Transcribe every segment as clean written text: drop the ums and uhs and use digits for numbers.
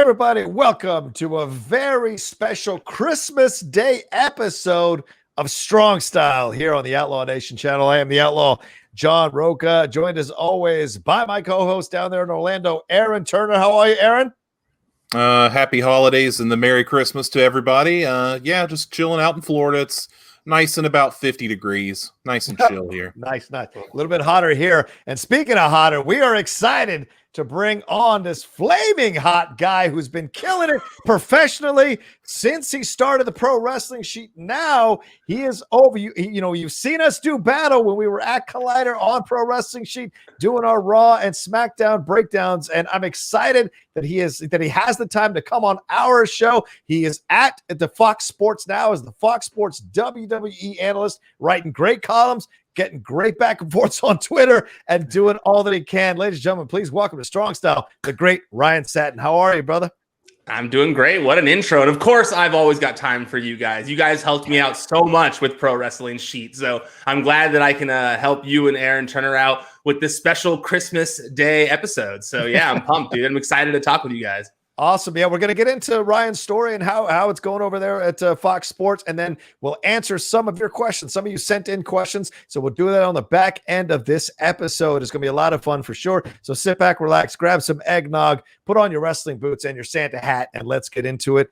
everybody. Welcome to a very special Christmas Day episode of Strong Style here on the Outlaw Nation channel. I am the Outlaw John Rocha, joined as always by my co-host down there in Orlando, Aaron Turner. How are you, Aaron? Happy holidays and the Merry Christmas to everybody. Just chilling out in Florida. It's nice and about 50 degrees. Nice and chill here. Nice. A little bit hotter here. And speaking of hotter, we are excited to bring on this flaming hot guy who's been killing it professionally since he started the Pro Wrestling Sheet. Now he is over. You've seen us do battle when we were at Collider on Pro Wrestling Sheet doing our Raw and SmackDown breakdowns, and I'm excited that he has the time to come on our show. He is at the FOX Sports now as the FOX Sports WWE Analyst, writing great columns, getting great back and forths on Twitter, and doing all that he can. Ladies and gentlemen, please welcome to Strong Style, the great Ryan Satin. How are you, brother? I'm doing great. What an intro. And of course, I've always got time for you guys. You guys helped me out so much with Pro Wrestling Sheet. So I'm glad that I can help you and Aaron Turner out with this special Christmas Day episode. So yeah, I'm pumped, dude. I'm excited to talk with you guys. Awesome. Yeah, we're going to get into Ryan's story and how it's going over there at FOX Sports, and then we'll answer some of your questions. Some of you sent in questions, so we'll do that on the back end of this episode. It's going to be a lot of fun for sure. So sit back, relax, grab some eggnog, put on your wrestling boots and your Santa hat, and let's get into it.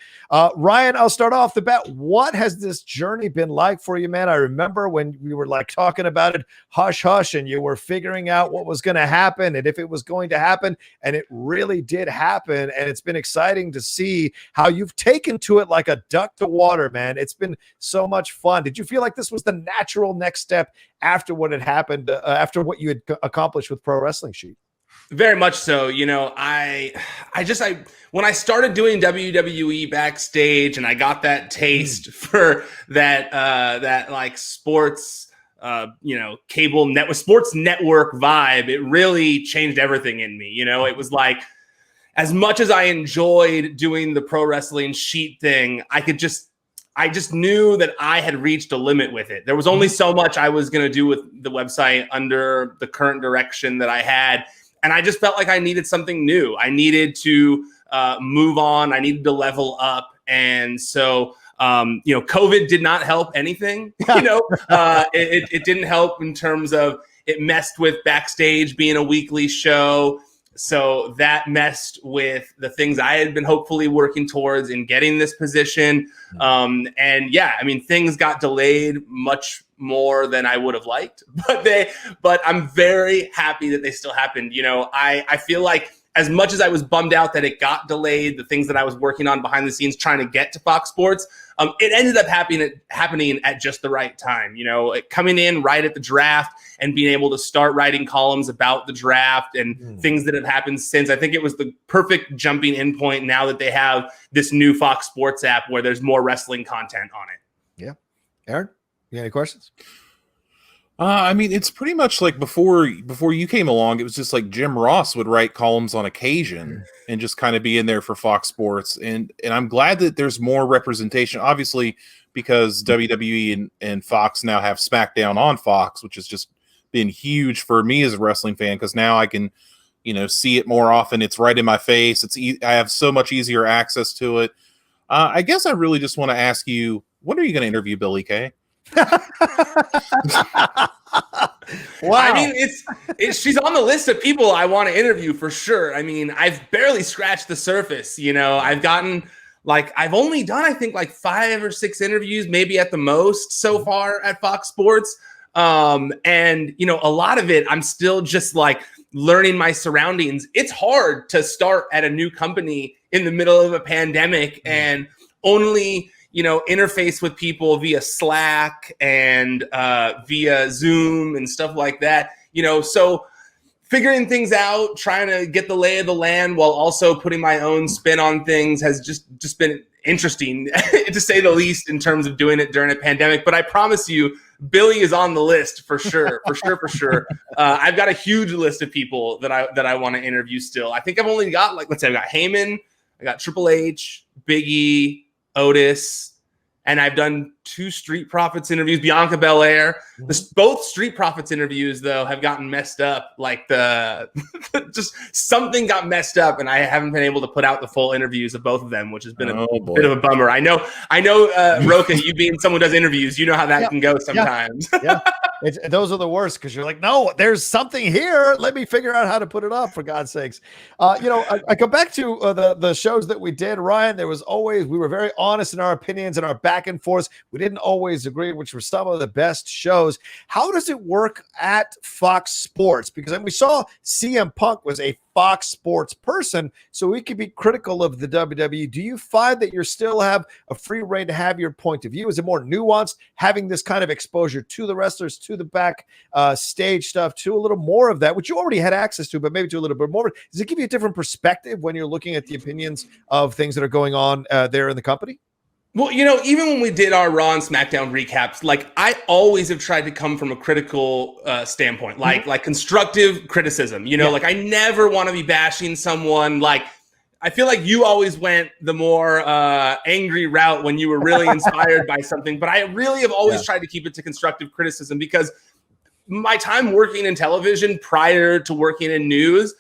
Ryan, I'll start off the bat. What has this journey been like for you, man? I remember when we were like talking about it, hush, hush, and you were figuring out what was going to happen and if it was going to happen, and it really did happen, and it's been exciting to see how you've taken to it like a duck to water, man. It's been so much fun. Did you feel like this was the natural next step after what had happened, after what you had accomplished with Pro Wrestling Sheet? Very much so. You know, I when I started doing WWE backstage and I got that taste for that like sports cable network, sports network vibe, it really changed everything in me. You know, it was like, as much as I enjoyed doing the Pro Wrestling Sheet thing, I just knew that I had reached a limit with it. There was only so much I was going to do with the website under the current direction that I had. And I just felt like I needed something new. I needed to move on. I needed to level up. And so, COVID did not help anything. It didn't help in terms of it messed with backstage being a weekly show. So that messed with the things I had been hopefully working towards in getting this position. Things got delayed much more than I would have liked, but I'm very happy that they still happened. You know, I feel like as much as I was bummed out that it got delayed, the things that I was working on behind the scenes trying to get to FOX Sports, it ended up happening at just the right time. You know, coming in right at the draft and being able to start writing columns about the draft and things that have happened since. I think it was the perfect jumping in point now that they have this new FOX Sports app where there's more wrestling content on it. Yeah. Aaron, you got any questions? It's pretty much like before you came along, it was just like Jim Ross would write columns on occasion and just kind of be in there for FOX Sports. And I'm glad that there's more representation, obviously, because WWE and Fox now have SmackDown on Fox, which has just been huge for me as a wrestling fan, because now I can, see it more often. It's right in my face. I have so much easier access to it. I guess I really just want to ask you, when are you going to interview Billie Kay? Wow. I mean, she's on the list of people I want to interview for sure. I mean, I've barely scratched the surface. You know, I've only done, I think, like 5 or 6 interviews, maybe at the most so far at FOX Sports. A lot of it, I'm still just like learning my surroundings. It's hard to start at a new company in the middle of a pandemic and only interface with people via Slack and via Zoom and stuff like that. So figuring things out, trying to get the lay of the land while also putting my own spin on things has just been interesting, to say the least, in terms of doing it during a pandemic. But I promise you, Billie is on the list for sure, for sure. I've got a huge list of people that I want to interview still. I think I've only got I've got Heyman, I got Triple H, Big E, Otis, and I've done 2 Street Profits interviews, Bianca Belair. Both Street Profits interviews, though, have gotten messed up. Like just something got messed up, and I haven't been able to put out the full interviews of both of them, which has been a bit of a bummer. I know, Rocha, you being someone who does interviews, you know how that can go sometimes. Yeah. Those are the worst because you're like, no, there's something here. Let me figure out how to put it up, for God's sakes. I go back to the shows that we did, Ryan. There was always, we were very honest in our opinions and our back and forth. We didn't always agree, which were some of the best shows. How does it work at Fox Sports? Because we saw CM Punk was a Fox Sports person, so we could be critical of the WWE. Do you find that you still have a free reign to have your point of view? Is it more nuanced, having this kind of exposure to the wrestlers, to the back stage stuff, to a little more of that, which you already had access to, but maybe to a little bit more? Does it give you a different perspective when you're looking at the opinions of things that are going on there in the company? Well, even when we did our Raw and SmackDown recaps, like I always have tried to come from a critical standpoint, like constructive criticism. Like I never want to be bashing someone. Like I feel like you always went the more angry route when you were really inspired by something, but I really have always tried to keep it to constructive criticism because my time working in television prior to working in news,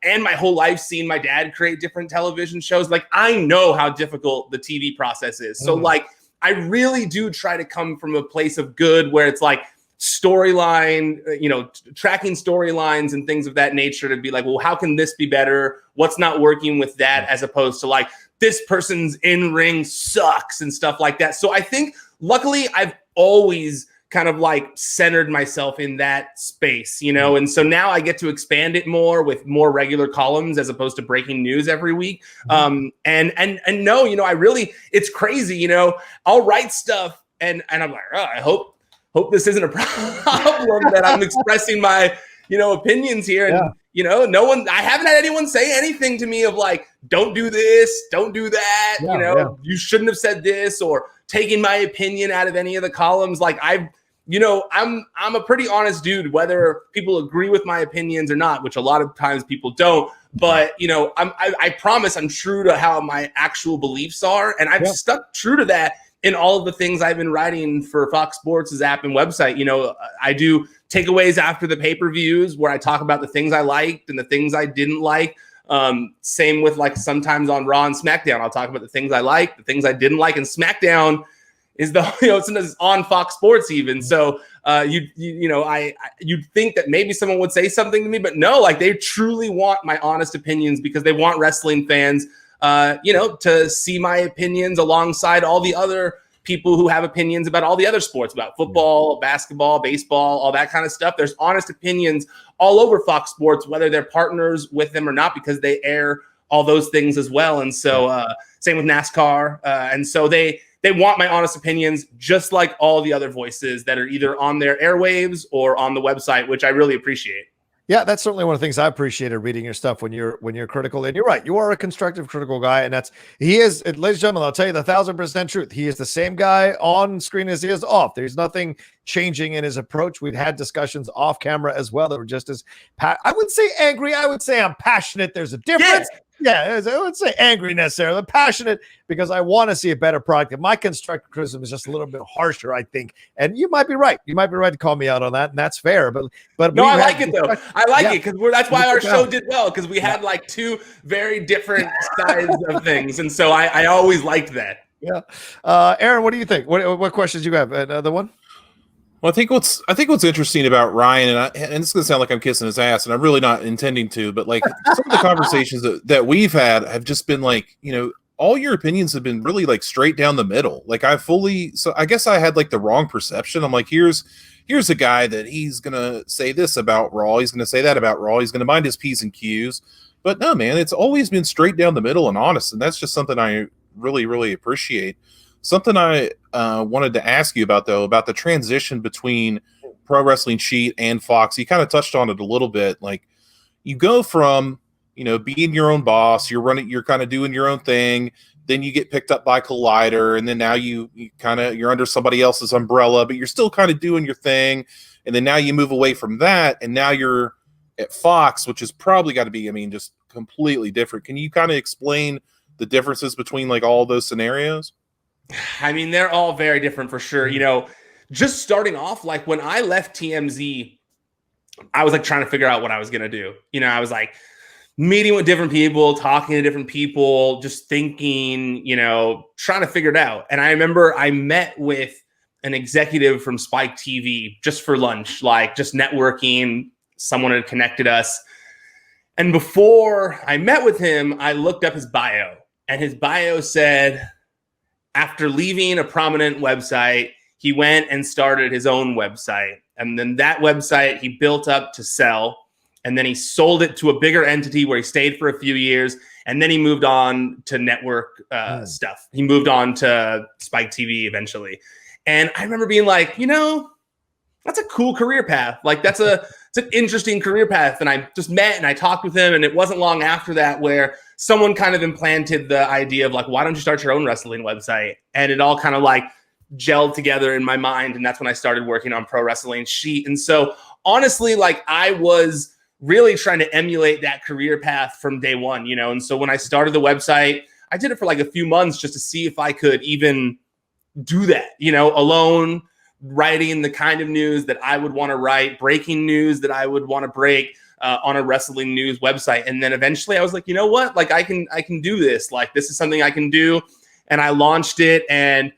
and my whole life seeing my dad create different television shows, I know how difficult the TV process is. So I really do try to come from a place of good where it's storyline, tracking storylines and things of that nature to be well, how can this be better? What's not working with that? As opposed to this person's in-ring sucks and stuff like that. So I think luckily I've always kind of centered myself in that space, and so now I get to expand it more with more regular columns as opposed to breaking news every week. And no, I really, it's crazy, I'll write stuff and I'm like, oh, I hope this isn't a problem that I'm expressing my, opinions here. And, no one, I haven't had anyone say anything to me of don't do this, don't do that. You shouldn't have said this or taking my opinion out of any of the columns. I'm a pretty honest dude, whether people agree with my opinions or not, which a lot of times people don't. But, I promise I'm true to how my actual beliefs are. And I've stuck true to that in all of the things I've been writing for Fox Sports' app and website. I do takeaways after the pay-per-views where I talk about the things I liked and the things I didn't like. Same with sometimes on Raw and SmackDown, I'll talk about the things I like, the things I didn't like. And SmackDown is sometimes it's on Fox Sports even. So you'd think that maybe someone would say something to me, but no, they truly want my honest opinions because they want wrestling fans, to see my opinions alongside all the other people who have opinions about all the other sports, about football, basketball, baseball, all that kind of stuff. There's honest opinions all over Fox Sports, whether they're partners with them or not, because they air all those things as well. And so same with NASCAR. And so they want my honest opinions, just like all the other voices that are either on their airwaves or on the website, which I really appreciate. Yeah, that's certainly one of the things I appreciated reading your stuff when you're critical. And you're right, you are a constructive, critical guy, and he is. Ladies and gentlemen, I'll tell you the 1,000% truth. He is the same guy on screen as he is off. There's nothing changing in his approach. We've had discussions off camera as well that were just as I wouldn't say angry. I would say I'm passionate. There's a difference. Yeah, I would say angry necessarily. I'm passionate because I want to see a better product. And my constructive criticism is just a little bit harsher, I think. And you might be right. You might be right to call me out on that, and that's fair. But no, I like it though. I like it because that's why our show did well, because we had 2 very different sides of things, and so I always liked that. Yeah, Aaron, what do you think? What questions you have? Another one? Well, I think what's interesting about Ryan, and it's going to sound like I'm kissing his ass, and I'm really not intending to, but some of the conversations that we've had have just been all your opinions have been really straight down the middle. So I guess I had the wrong perception. I'm here's a guy that he's going to say this about Raw. He's going to say that about Raw. He's going to mind his P's and Q's. But no, man, it's always been straight down the middle and honest. And that's just something I really, really appreciate. Something I wanted to ask you about, though, about the transition between Pro Wrestling Sheet and Fox. You kind of touched on it a little bit. You go from, being your own boss, you're kind of doing your own thing. Then you get picked up by Collider, and then now you're under somebody else's umbrella, but you're still kind of doing your thing. And then now you move away from that, and now you're at Fox, which is probably got to be, just completely different. Can you kind of explain the differences between all those scenarios? I mean, they're all very different for sure. You know, just starting off, like when I left TMZ, I was like trying to figure out what I was going to do. You know, I was like meeting with different people, talking to different people, just thinking, you know, trying to figure it out. And I remember I met with an executive from Spike TV just for lunch, like just networking. Someone had connected us. And before I met with him, I looked up his bio, and his bio said, after leaving a prominent website, he went and started his own website. And then that website he built up to sell. And then he sold it to a bigger entity where he stayed for a few years. And then he moved on to network stuff. He moved on to Spike TV eventually. And I remember being like, you know, that's a cool career path. Like it's an interesting career path. And I just met and I talked with him. And it wasn't long after that where someone kind of implanted the idea of like, why don't you start your own wrestling website? And it all kind of like gelled together in my mind. And that's when I started working on Pro Wrestling Sheet. And so honestly, like I was really trying to emulate that career path from day one, you know? And so when I started the website, I did it for like a few months just to see if I could even do that, you know, alone, writing the kind of news that I would want to write, breaking news that I would want to break on a wrestling news website. And then eventually I was like, you know what, like I can do this. Like this is something I can do. And I launched it, and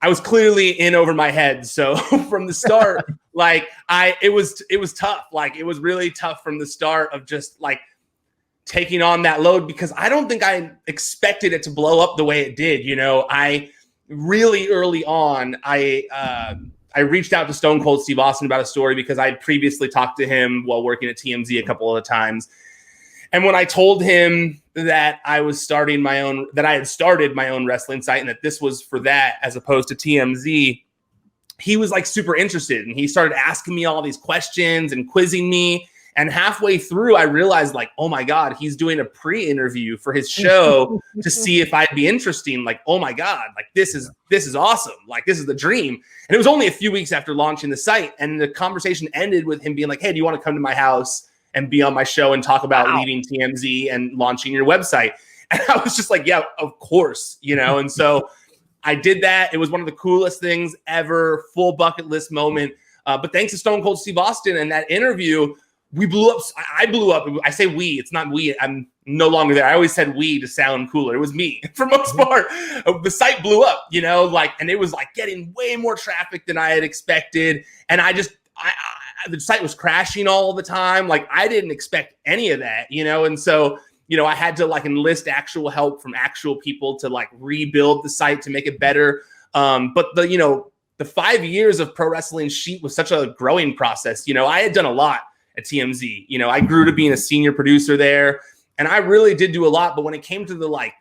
I was clearly in over my head. So from the start, like it was tough. Like it was really tough from the start of just like taking on that load, because I don't think I expected it to blow up the way it did. You know, I really early on, I reached out to Stone Cold Steve Austin about a story because I'd previously talked to him while working at TMZ a couple of times. And when I told him that I had started my own wrestling site and that this was for that as opposed to TMZ, he was like super interested, and he started asking me all these questions and quizzing me. And halfway through, I realized like, oh my God, he's doing a pre-interview for his show to see if I'd be interesting. Like, oh my God, like this is awesome. Like this is the dream. And it was only a few weeks after launching the site. And the conversation ended with him being like, hey, do you want to come to my house and be on my show and talk about leaving TMZ and launching your website? And I was just like, yeah, of course, you know? And so I did that. It was one of the coolest things ever, full bucket list moment. But thanks to Stone Cold Steve Austin and that interview, we blew up. I blew up. I say we. It's not we. I'm no longer there. I always said we to sound cooler. It was me for most part. The site blew up, you know, like, and it was like getting way more traffic than I had expected. And the site was crashing all the time. Like I didn't expect any of that, you know? And so, you know, I had to like enlist actual help from actual people to like rebuild the site to make it better. But the 5 years of Pro Wrestling Sheet was such a growing process. You know, I had done a lot at TMZ. You know, I grew to being a senior producer there, and I really did do a lot. But when it came to the like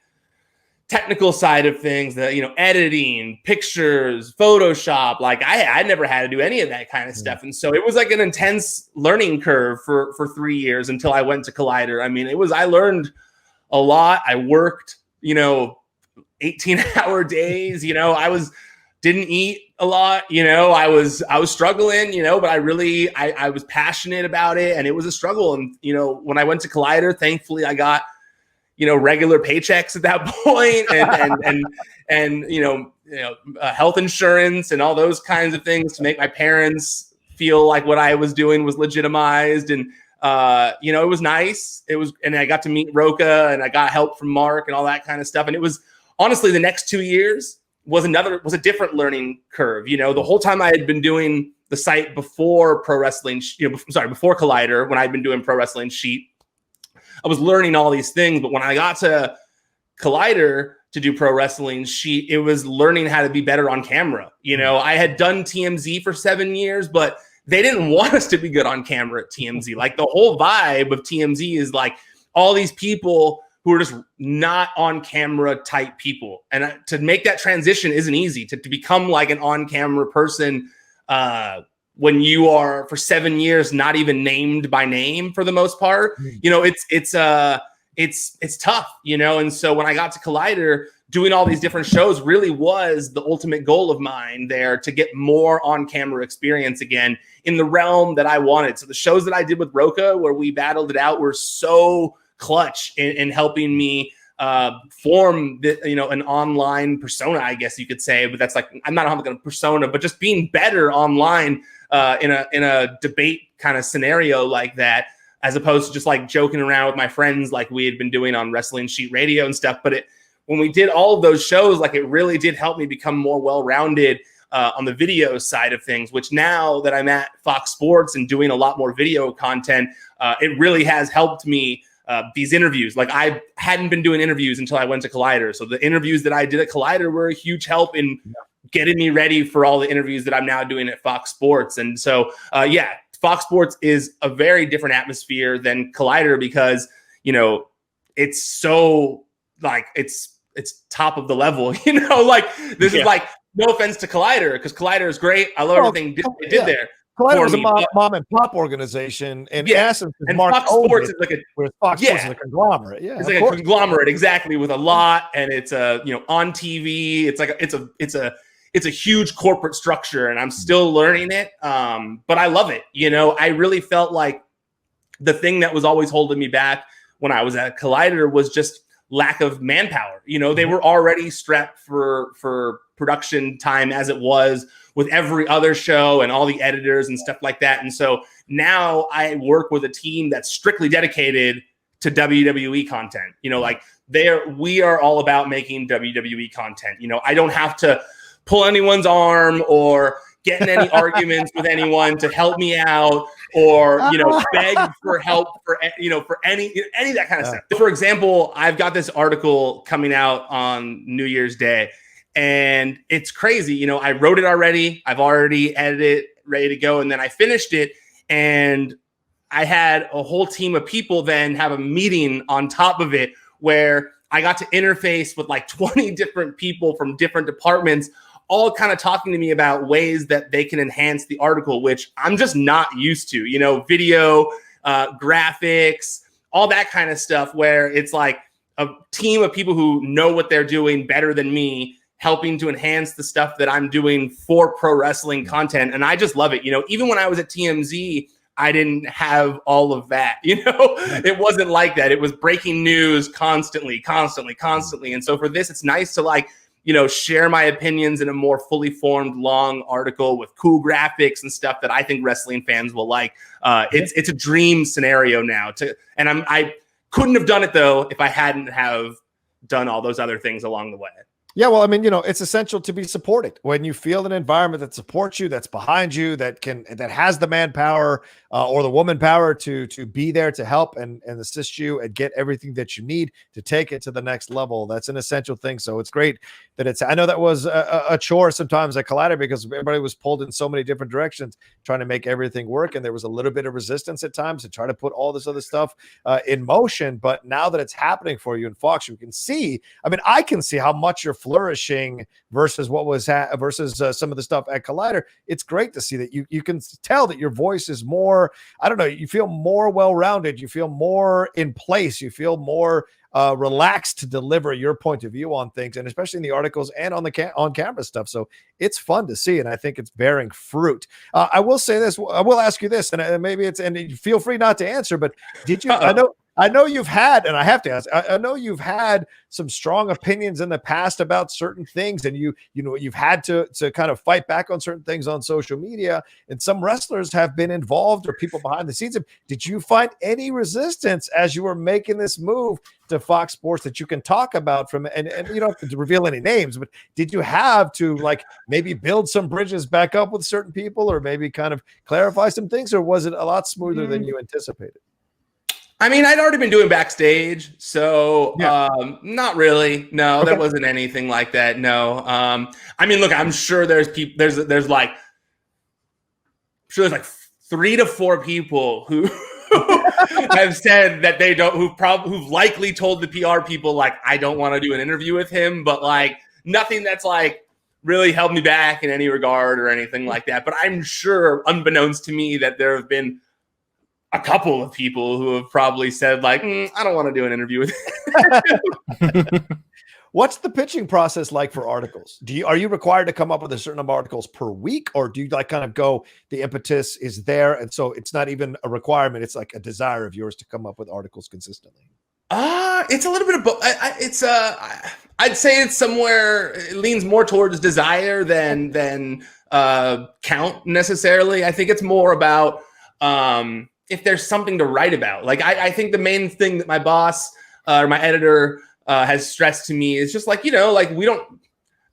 technical side of things, the, you know, editing, pictures, Photoshop, like I never had to do any of that kind of stuff. And so it was like an intense learning curve for 3 years until I went to Collider. I mean, I learned a lot. I worked, you know, 18-hour days, you know, didn't eat a lot, you know, I was struggling, you know, but I was passionate about it, and it was a struggle. And, you know, when I went to Collider, thankfully I got, you know, regular paychecks at that point, and you know, health insurance and all those kinds of things to make my parents feel like what I was doing was legitimized. And, you know, it was nice. And I got to meet Rocha, and I got help from Mark and all that kind of stuff. And it was honestly the next 2 years was a different learning curve. You know, the whole time I had been doing the site before Pro Wrestling, before Collider, when I'd been doing Pro Wrestling Sheet, I was learning all these things. But when I got to Collider to do Pro Wrestling Sheet, it was learning how to be better on camera. You know, I had done TMZ for 7 years, but they didn't want us to be good on camera at TMZ. Like the whole vibe of TMZ is like all these people who are just not on camera type people. And to make that transition isn't easy to become like an on camera person when you are for 7 years not even named by name for the most part. You know, it's tough, you know. And so when I got to Collider, doing all these different shows really was the ultimate goal of mine there, to get more on camera experience again in the realm that I wanted. So the shows that I did with Rocha, where we battled it out, were so clutch in helping me form an online persona, I guess you could say. But that's like, I'm not having a persona, but just being better online in a debate kind of scenario like that, as opposed to just like joking around with my friends like we had been doing on Wrestling Sheet Radio and stuff. But when we did all of those shows, like it really did help me become more well-rounded on the video side of things, which now that I'm at Fox Sports and doing a lot more video content, it really has helped me. These interviews, like I hadn't been doing interviews until I went to Collider. So the interviews that I did at Collider were a huge help in getting me ready for all the interviews that I'm now doing at Fox Sports. And so, Fox Sports is a very different atmosphere than Collider because, it's so like, it's top of the level, like this is like, no offense to Collider, because Collider is great. I love everything they did there. Collider was a mom and pop organization, and essence, and Fox Sports is like Fox Sports is a conglomerate. Yeah, it's like a conglomerate, exactly, with a lot, and it's on TV. It's like it's a huge corporate structure, and I'm still learning it. But I love it. I really felt like the thing that was always holding me back when I was at Collider was just lack of manpower. They were already strapped for production time as it was with every other show and all the editors and stuff like that. And so now I work with a team that's strictly dedicated to WWE content. We are all about making WWE content. I don't have to pull anyone's arm or get in any arguments with anyone to help me out or, beg for help for any of that kind of stuff. For example, I've got this article coming out on New Year's Day, and it's crazy. I wrote it already. I've already edited it, ready to go. And then I finished it, and I had a whole team of people then have a meeting on top of it where I got to interface with like 20 different people from different departments, all kind of talking to me about ways that they can enhance the article, which I'm just not used to, video, graphics, all that kind of stuff, where it's like a team of people who know what they're doing better than me, helping to enhance the stuff that I'm doing for pro wrestling content. And I just love it. Even when I was at TMZ, I didn't have all of that. It wasn't like that. It was breaking news constantly. And so for this, it's nice to share my opinions in a more fully formed, long article with cool graphics and stuff that I think wrestling fans will like. It's a dream scenario now. I couldn't have done it though if I hadn't have done all those other things along the way. Yeah, well, I mean, it's essential to be supported. When you feel an environment that supports you, that's behind you, that has the manpower or the woman power to be there to help and assist you and get everything that you need to take it to the next level. That's an essential thing. So it's great that I know that was a chore sometimes at Collider because everybody was pulled in so many different directions trying to make everything work. And there was a little bit of resistance at times to try to put all this other stuff in motion. But now that it's happening for you in Fox, you can see, I can see how much you're flourishing versus what was versus some of the stuff at Collider. It's great to see that you can tell that your voice is more, you feel more well-rounded, you feel more in place, you feel more relaxed to deliver your point of view on things, and especially in the articles and on the on camera stuff. So it's fun to see, and I think it's bearing fruit. I will say this, I will ask you this, and maybe and feel free not to answer, but did you, I know you've had, and I have to ask, I know you've had some strong opinions in the past about certain things, and you've had to kind of fight back on certain things on social media, and some wrestlers have been involved or people behind the scenes. Did you find any resistance as you were making this move to Fox Sports that you can talk about and you don't have to reveal any names, but did you have to maybe build some bridges back up with certain people or maybe kind of clarify some things, or was it a lot smoother than you anticipated? I'd already been doing backstage, so not really. No, okay. There wasn't anything like that. No. Look, I'm sure there's people. There's like 3 to 4 people who have said that they don't. Who've likely told the PR people I don't want to do an interview with him, but nothing that's really held me back in any regard or anything like that. But I'm sure, unbeknownst to me, that there have been a couple of people who have probably said I don't want to do an interview with him. What's the pitching process like for articles? Are you required to come up with a certain number of articles per week, or do you kind of go, the impetus is there, and so it's not even a requirement, it's like a desire of yours to come up with articles consistently? It's a little bit of both. I'd say it's somewhere. It leans more towards desire than count necessarily. I think it's more about if there's something to write about. Like I think the main thing that my boss or my editor has stressed to me is just like, like we don't.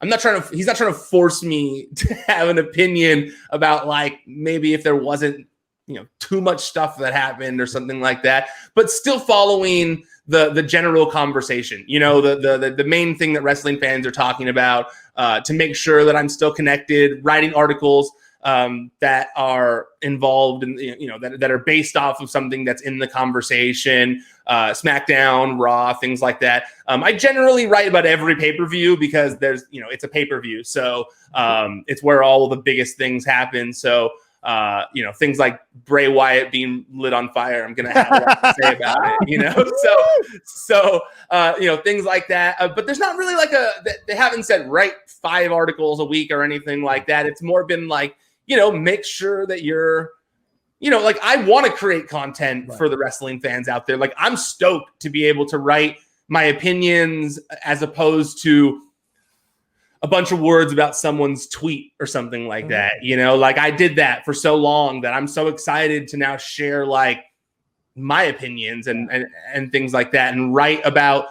He's not trying to force me to have an opinion about like maybe if there wasn't too much stuff that happened or something like that, but still following the general conversation, the main thing that wrestling fans are talking about, to make sure that I'm still connected, writing articles that are involved in, that are based off of something that's in the conversation, SmackDown, Raw, things like that. I generally write about every pay-per-view because there's, it's a pay-per-view. So it's where all of the biggest things happen. So, things like Bray Wyatt being lit on fire, I'm going to have a lot to say about it, so things like that. But there's not really like they haven't said write 5 articles a week or anything like that. It's more been like, make sure that you're, like I want to create content for the wrestling fans out there. Like I'm stoked to be able to write my opinions as opposed to a bunch of words about someone's tweet or something like that. Like I did that for so long that I'm so excited to now share like my opinions and things like that, and write about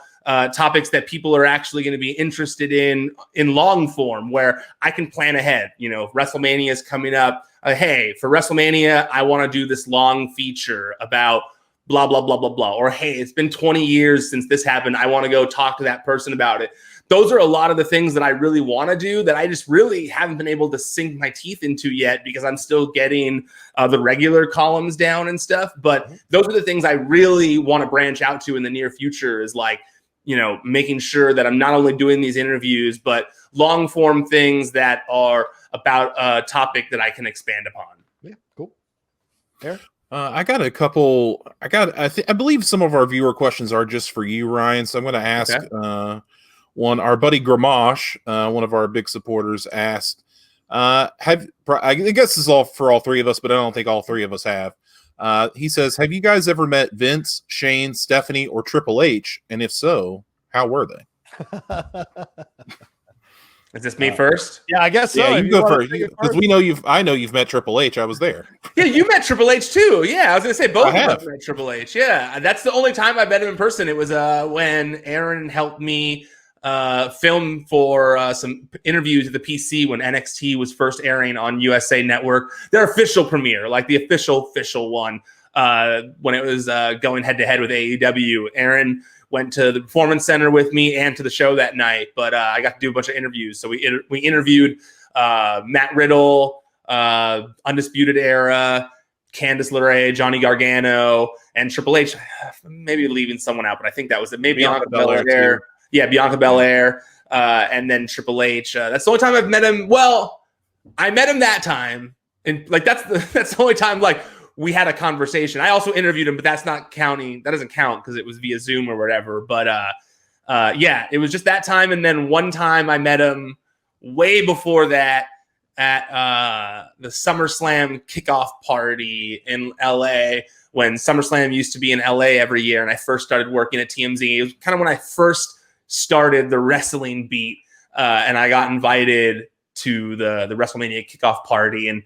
topics that people are actually going to be interested in long form, where I can plan ahead. WrestleMania is coming up. Hey, for WrestleMania, I want to do this long feature about blah, blah, blah, blah, blah. Or, hey, it's been 20 years since this happened. I want to go talk to that person about it. Those are a lot of the things that I really want to do that I just really haven't been able to sink my teeth into yet because I'm still getting the regular columns down and stuff. But those are the things I really want to branch out to in the near future, is like, making sure that I'm not only doing these interviews, but long form things that are about a topic that I can expand upon. Yeah, cool. Eric? I got a couple. I believe some of our viewer questions are just for you, Ryan. So I'm going to ask one. Our buddy Gramash, one of our big supporters, asked, I guess this is all for all 3 of us, but I don't think all 3 of us have. He says, have you guys ever met Vince, Shane, Stephanie, or Triple H? And if so, how were they? Is this me first? Yeah, I guess so. Yeah, you go first. Because I know you've met Triple H. I was there. Yeah, you met Triple H too. Yeah, I was going to say both of us met Triple H. Yeah, that's the only time I met him in person. It was when Aaron helped me film for some interviews at the PC when NXT was first airing on USA Network. Their official premiere, like the official one, when it was going head-to-head with AEW. Aaron went to the Performance Center with me and to the show that night, but I got to do a bunch of interviews. So we interviewed Matt Riddle, Undisputed Era, Candice LeRae, Johnny Gargano, and Triple H. Maybe leaving someone out, but I think that was it. Maybe Bianca Belair. Yeah, Bianca Belair, and then Triple H. That's the only time I've met him. Well, I met him that time, and like that's the only time like we had a conversation. I also interviewed him, but that's not counting. That doesn't count because it was via Zoom or whatever. But yeah, it was just that time. And then one time I met him way before that at the SummerSlam kickoff party in LA, when SummerSlam used to be in LA every year. And I first started working at TMZ. It was kind of when I first started the wrestling beat. And I got invited to the WrestleMania kickoff party. And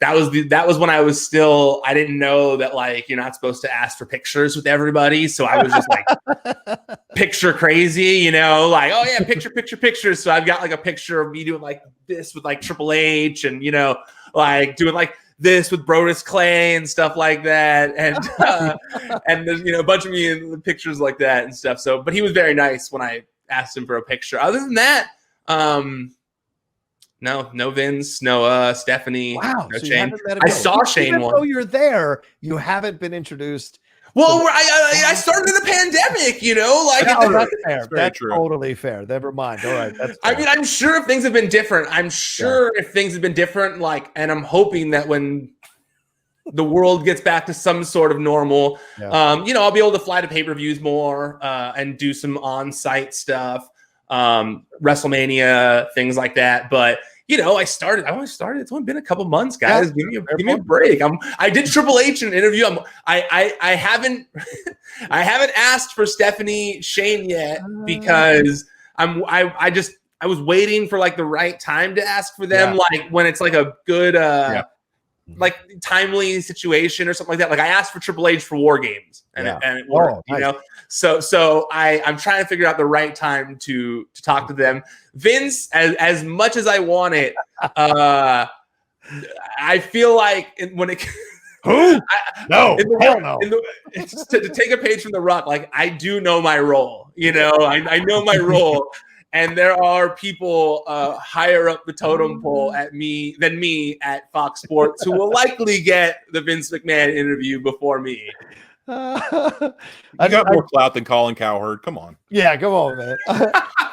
that was when I was still, I didn't know that like you're not supposed to ask for pictures with everybody. So I was just like picture crazy, like, oh yeah, picture. So I've got like a picture of me doing like this with like Triple H and, like doing like this with Brodus Clay and stuff like that. And there's, a bunch of me in the pictures like that and stuff. So, but he was very nice when I asked him for a picture. Other than that, no Vince, no Stephanie, wow, no so Shane. I saw Shane even once. though you're there, you haven't been introduced. Well, I started in the pandemic, like that's fair. That's true. Totally fair. Never mind. All right, that's fair. I mean, I'm sure if things have been different, like, and I'm hoping that when the world gets back to some sort of normal, I'll be able to fly to pay-per-views more and do some on-site stuff, WrestleMania, things like that. But I only started. It's only been a couple months, guys. Give me a break. I did Triple H in an interview. I haven't I haven't asked for Stephanie Shane yet because I was waiting for like the right time to ask for them, like when it's like a good like timely situation or something like that. Like I asked for Triple H for War Games and it worked, nice. So I'm trying to figure out the right time to talk to them. Vince, as much as I want it, I feel like when it to take a page from The Rock, like I do know my role, I know my role. And there are people higher up the totem pole than me at Fox Sports who will likely get the Vince McMahon interview before me. You got more clout than Colin Cowherd. Come on. Yeah, come on, man.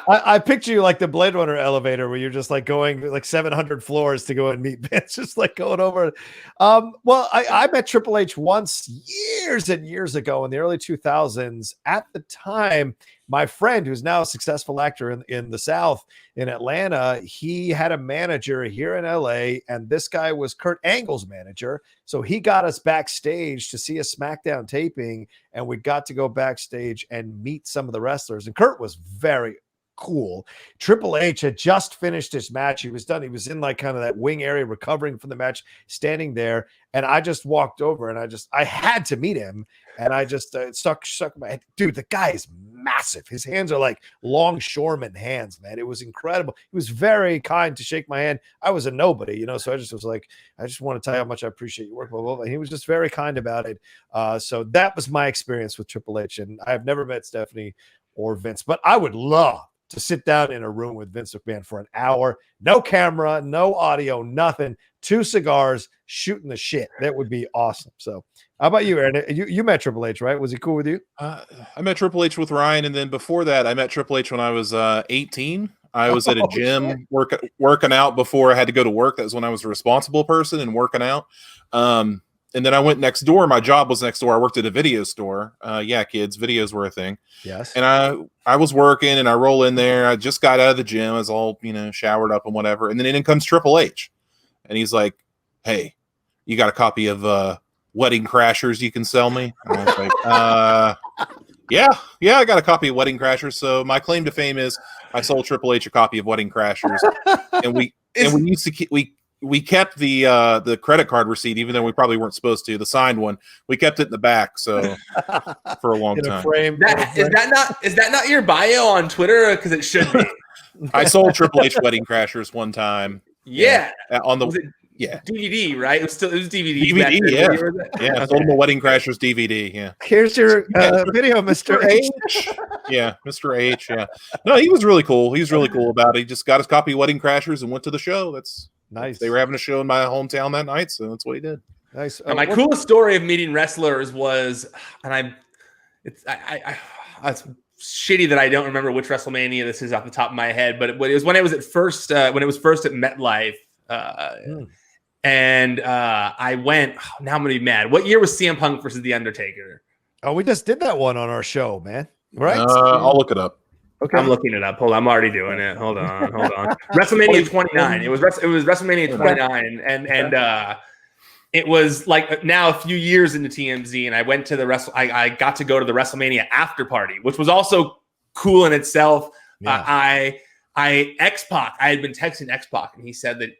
I picture you like the Blade Runner elevator where you're just like going like 700 floors to go and meet Vince, just like going over. Well, I met Triple H once years and years ago in the early 2000s. At the time, my friend, who's now a successful actor in the South in Atlanta, he had a manager here in LA, and this guy was Kurt Angle's manager. So he got us backstage to see a SmackDown taping, and we got to go backstage and meet some of the wrestlers. And Kurt was very cool. Triple H had just finished his match. He was done. He was in like kind of that wing area, recovering from the match, standing there. And I just walked over and I had to meet him. And I just stuck my head. Dude, the guy is massive. His hands are like longshoreman hands, man. It was incredible. He was very kind to shake my hand. I was a nobody, so I just was like, I just want to tell you how much I appreciate your work, blah, blah, blah. And he was just very kind about it. So that was my experience with Triple H. And I have never met Stephanie or Vince, but I would love to sit down in a room with Vince McMahon for an hour, no camera, no audio, nothing, 2 cigars, shooting the shit. That would be awesome. So how about you, Aaron? You met Triple H, right? Was he cool with you? I met Triple H with Ryan, and then before that, I met Triple H when I was 18. I was at a gym working out before I had to go to work. That was when I was a responsible person and working out. And then I went next door. My job was next door. I worked at a video store. Kids, videos were a thing. Yes. And I was working, and I roll in there. I just got out of the gym. I was all, showered up and whatever. And then in comes Triple H. And he's like, hey, you got a copy of Wedding Crashers you can sell me? And I was like, yeah, I got a copy of Wedding Crashers. So my claim to fame is I sold Triple H a copy of Wedding Crashers. And we used to we kept the credit card receipt, even though we probably weren't supposed to. The signed one, we kept it in the back, so for a long time. Is that not your bio on Twitter? Because it should be. I sold Triple H Wedding Crashers one time. Yeah, on the DVD, right? It was DVD. I sold him a Wedding Crashers DVD. Yeah. Here's your video, Mr. H. Yeah, Mr. H. Yeah. No, he was really cool. He was really cool about it. He just got his copy of Wedding Crashers and went to the show. That's nice. They were having a show in my hometown that night, so that's what he did. Nice. My coolest story of meeting wrestlers was, and it's shitty that I don't remember which WrestleMania this is off the top of my head, but it was when it was first at MetLife. And I went, now I'm going to be mad. What year was CM Punk versus The Undertaker? Oh, we just did that one on our show, man. Right? I'll look it up. Okay. I'm looking it up. Hold on. I'm already doing it. Hold on. WrestleMania 29. It was WrestleMania 29. And it was like now a few years into TMZ, and I went to I got to go to the WrestleMania after party, which was also cool in itself. Yeah. X-Pac, I had been texting X-Pac, and he said that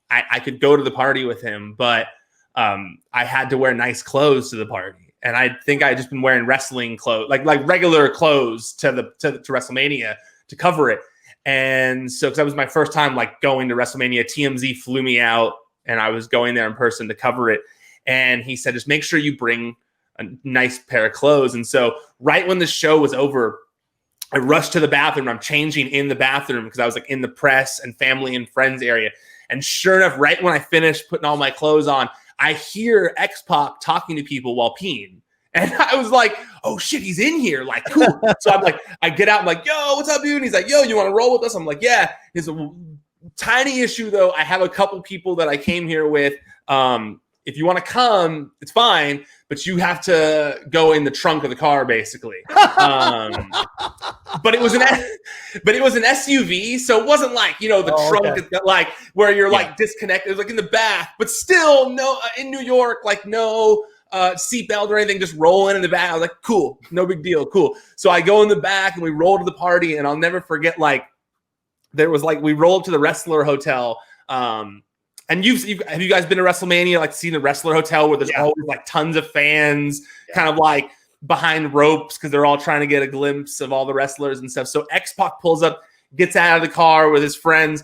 I could go to the party with him, but I had to wear nice clothes to the party. And I think I had just been wearing wrestling clothes, like regular clothes to WrestleMania to cover it. And so, because that was my first time like going to WrestleMania, TMZ flew me out, and I was going there in person to cover it. And he said, just make sure you bring a nice pair of clothes. And so right when the show was over, I rushed to the bathroom. I'm changing in the bathroom because I was like in the press and family and friends area. And sure enough, right when I finished putting all my clothes on, I hear X-Pac talking to people while peeing. And I was like, oh shit, he's in here. Like, cool. So I'm like, I get out, I'm like, yo, what's up, dude? And he's like, yo, you want to roll with us? I'm like, yeah. He's a tiny issue though. I have a couple people that I came here with. if you want to come, it's fine, but you have to go in the trunk of the car, basically. But it was an SUV, so it wasn't like, the trunk is like where you're like disconnected. It was like in the back, but still no in New York, like no seatbelt or anything, just rolling in the back. I was like, cool, no big deal, cool. So I go in the back and we roll to the party, and I'll never forget, like, there was like, we rolled to the Wrestler Hotel. And have you guys been to WrestleMania, like seen the Wrestler Hotel where there's always like tons of fans kind of like behind ropes because they're all trying to get a glimpse of all the wrestlers and stuff. So X-Pac pulls up, gets out of the car with his friends.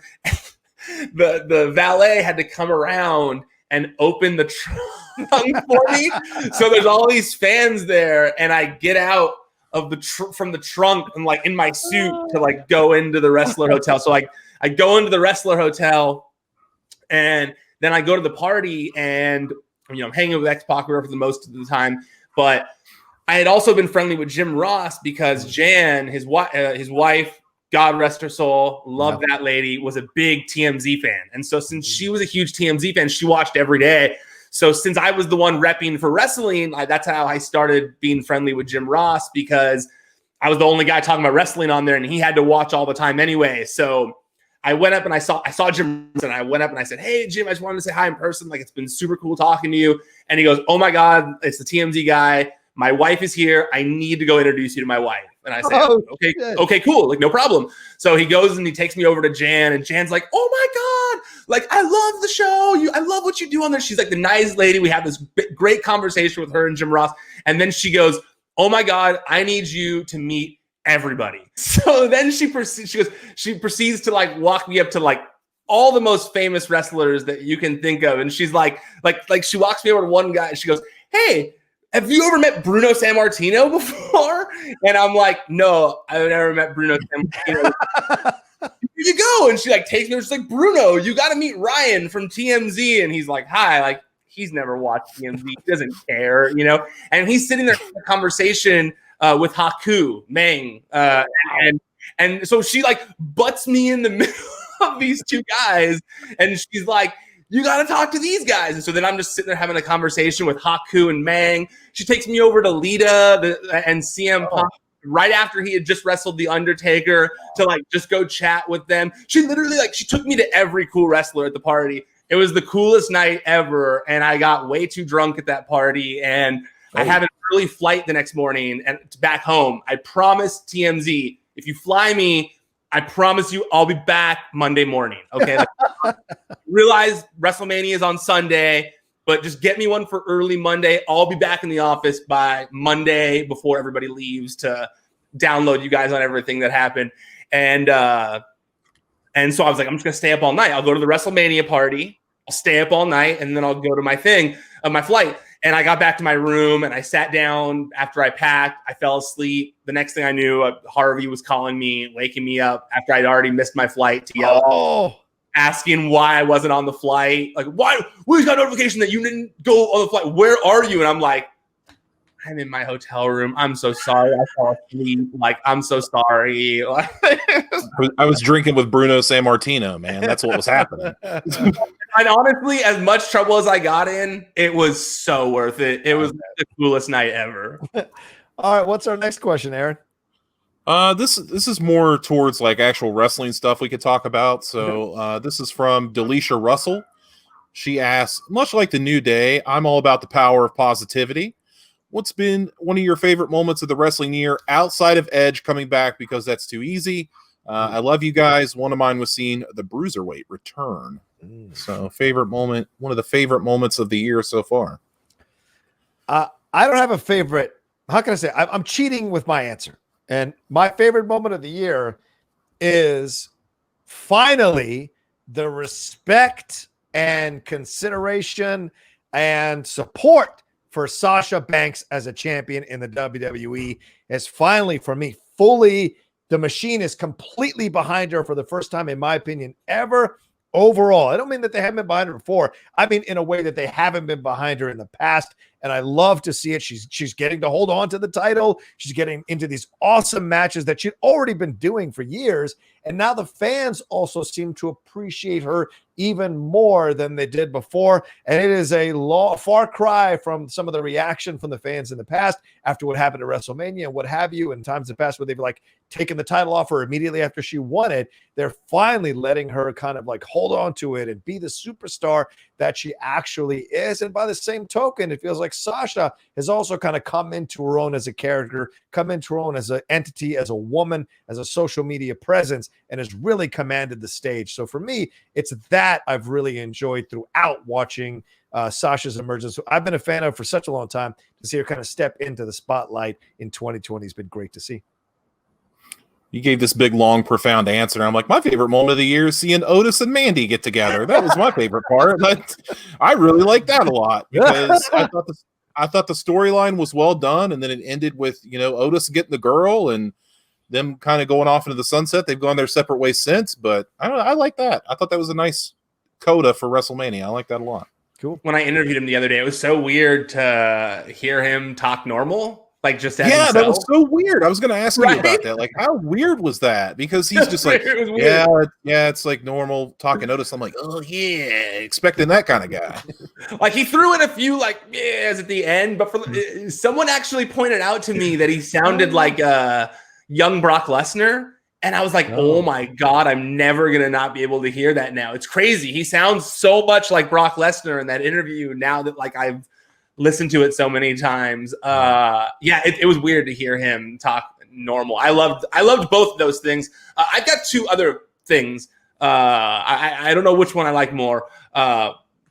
The valet had to come around and open the trunk for me. So there's all these fans there, and I get out of from the trunk and like in my suit to like go into the Wrestler Hotel. So I go into the Wrestler Hotel, and then I go to the party, and I'm hanging with X-Pac for the most of the time. But I had also been friendly with Jim Ross because Jan, his wife, God rest her soul, loved that lady, was a big TMZ fan. And so since she was a huge TMZ fan, she watched every day. So since I was the one repping for wrestling, that's how I started being friendly with Jim Ross, because I was the only guy talking about wrestling on there, and he had to watch all the time anyway. So I went up and I saw Jim, and I went up and I said, "Hey, Jim, I just wanted to say hi in person. Like, it's been super cool talking to you." And he goes, "Oh my God, it's the TMZ guy. My wife is here. I need to go introduce you to my wife." And I say, okay, cool. Like, no problem. So he goes and he takes me over to Jan, and Jan's like, "Oh my God, like, I love the show. I love what you do on there." She's like the nice lady. We have this great conversation with her and Jim Ross. And then she goes, "Oh my God, I need you to meet everybody." So then she proceeds to like walk me up to like all the most famous wrestlers that you can think of. And she's like she walks me over to one guy, and she goes, "Hey, have you ever met Bruno Sammartino before?" And I'm like, "No, I've never met Bruno Sammartino." "Here you go." And she like takes me, she's like, "Bruno, you got to meet Ryan from TMZ." And he's like, "Hi." Like, he's never watched TMZ. He doesn't care, And he's sitting there in a conversation with Haku Meng. And so she like butts me in the middle of these two guys. And she's like, "You got to talk to these guys." And so then I'm just sitting there having a conversation with Haku and Mang. She takes me over to Lita and CM Punk right after he had just wrestled The Undertaker to like just go chat with them. She literally she took me to every cool wrestler at the party. It was the coolest night ever. And I got way too drunk at that party. And I have an early flight the next morning and back home. I promised TMZ, if you fly me, I promise you I'll be back Monday morning. Okay. Realize WrestleMania is on Sunday, but just get me one for early Monday. I'll be back in the office by Monday before everybody leaves to download you guys on everything that happened. And so I was like, I'm just gonna stay up all night. I'll go to the WrestleMania party. I'll stay up all night, and then I'll go to my flight. And I got back to my room, and I sat down after I packed. I fell asleep. The next thing I knew, Harvey was calling me, waking me up after I'd already missed my flight to yell, asking why I wasn't on the flight. Like, why? We got notification that you didn't go on the flight. Where are you? And I'm like, I'm in my hotel room. I'm so sorry. I fell asleep. Like, I'm so sorry. I was drinking with Bruno Sammartino, man. That's what was happening. And honestly, as much trouble as I got in, it was so worth it. It was the coolest night ever. All right, what's our next question, Aaron? This is more towards like actual wrestling stuff we could talk about. So this is from Delisha Russell. She asks, much like the New Day, I'm all about the power of positivity. What's been one of your favorite moments of the wrestling year outside of Edge coming back because that's too easy? I love you guys. One of mine was seeing the Bruiserweight return. So favorite moment, one of the favorite moments of the year so far. I don't have a favorite. How can I say? I'm cheating with my answer. And my favorite moment of the year is finally the respect and consideration and support for Sasha Banks as a champion in the WWE is finally, for me, fully, the machine is completely behind her for the first time, in my opinion, ever. Overall, I don't mean that they haven't been behind her before. I mean in a way that they haven't been behind her in the past, and I love to see it. She's getting to hold on to the title. She's getting into these awesome matches that she'd already been doing for years, and now the fans also seem to appreciate her even more than they did before. And it is a far cry from some of the reaction from the fans in the past after what happened at WrestleMania and what have you, in times in the past where they've like taken the title off her immediately after she won it. They're finally letting her kind of like hold on to it and be the superstar that she actually is. And by the same token, it feels like Sasha has also kind of come into her own as a character, come into her own as an entity, as a woman, as a social media presence, and has really commanded the stage. So for me, it's that I've really enjoyed throughout watching Sasha's emergence. I've been a fan of for such a long time. To see her kind of step into the spotlight in 2020 has been great to see. You gave this big, long, profound answer. I'm like, my favorite moment of the year is seeing Otis and Mandy get together. That was my favorite part. But I really like that a lot because I thought the storyline was well done, and then it ended with, you know, Otis getting the girl and them kind of going off into the sunset. They've gone their separate ways since, but I don't know, I like that. I thought that was a nice coda for WrestleMania. I like that a lot. Cool. When I interviewed him the other day, it was so weird to hear him talk normal. Like just as himself. That was so weird. I was going to ask you about that. Like, how weird was that? Because he's just like, it's like normal talking Otis. I'm like, oh yeah, expecting that kind of guy. Like he threw in a few like yes at the end, but someone actually pointed out to me that he sounded like young Brock Lesnar, and I was like, oh my god, I'm never gonna not be able to hear that now. It's crazy. He sounds so much like Brock Lesnar in that interview now that like I've listened to it so many times. It was weird to hear him talk normal. I loved both of those things. I've got two other things. I don't know which one I like more.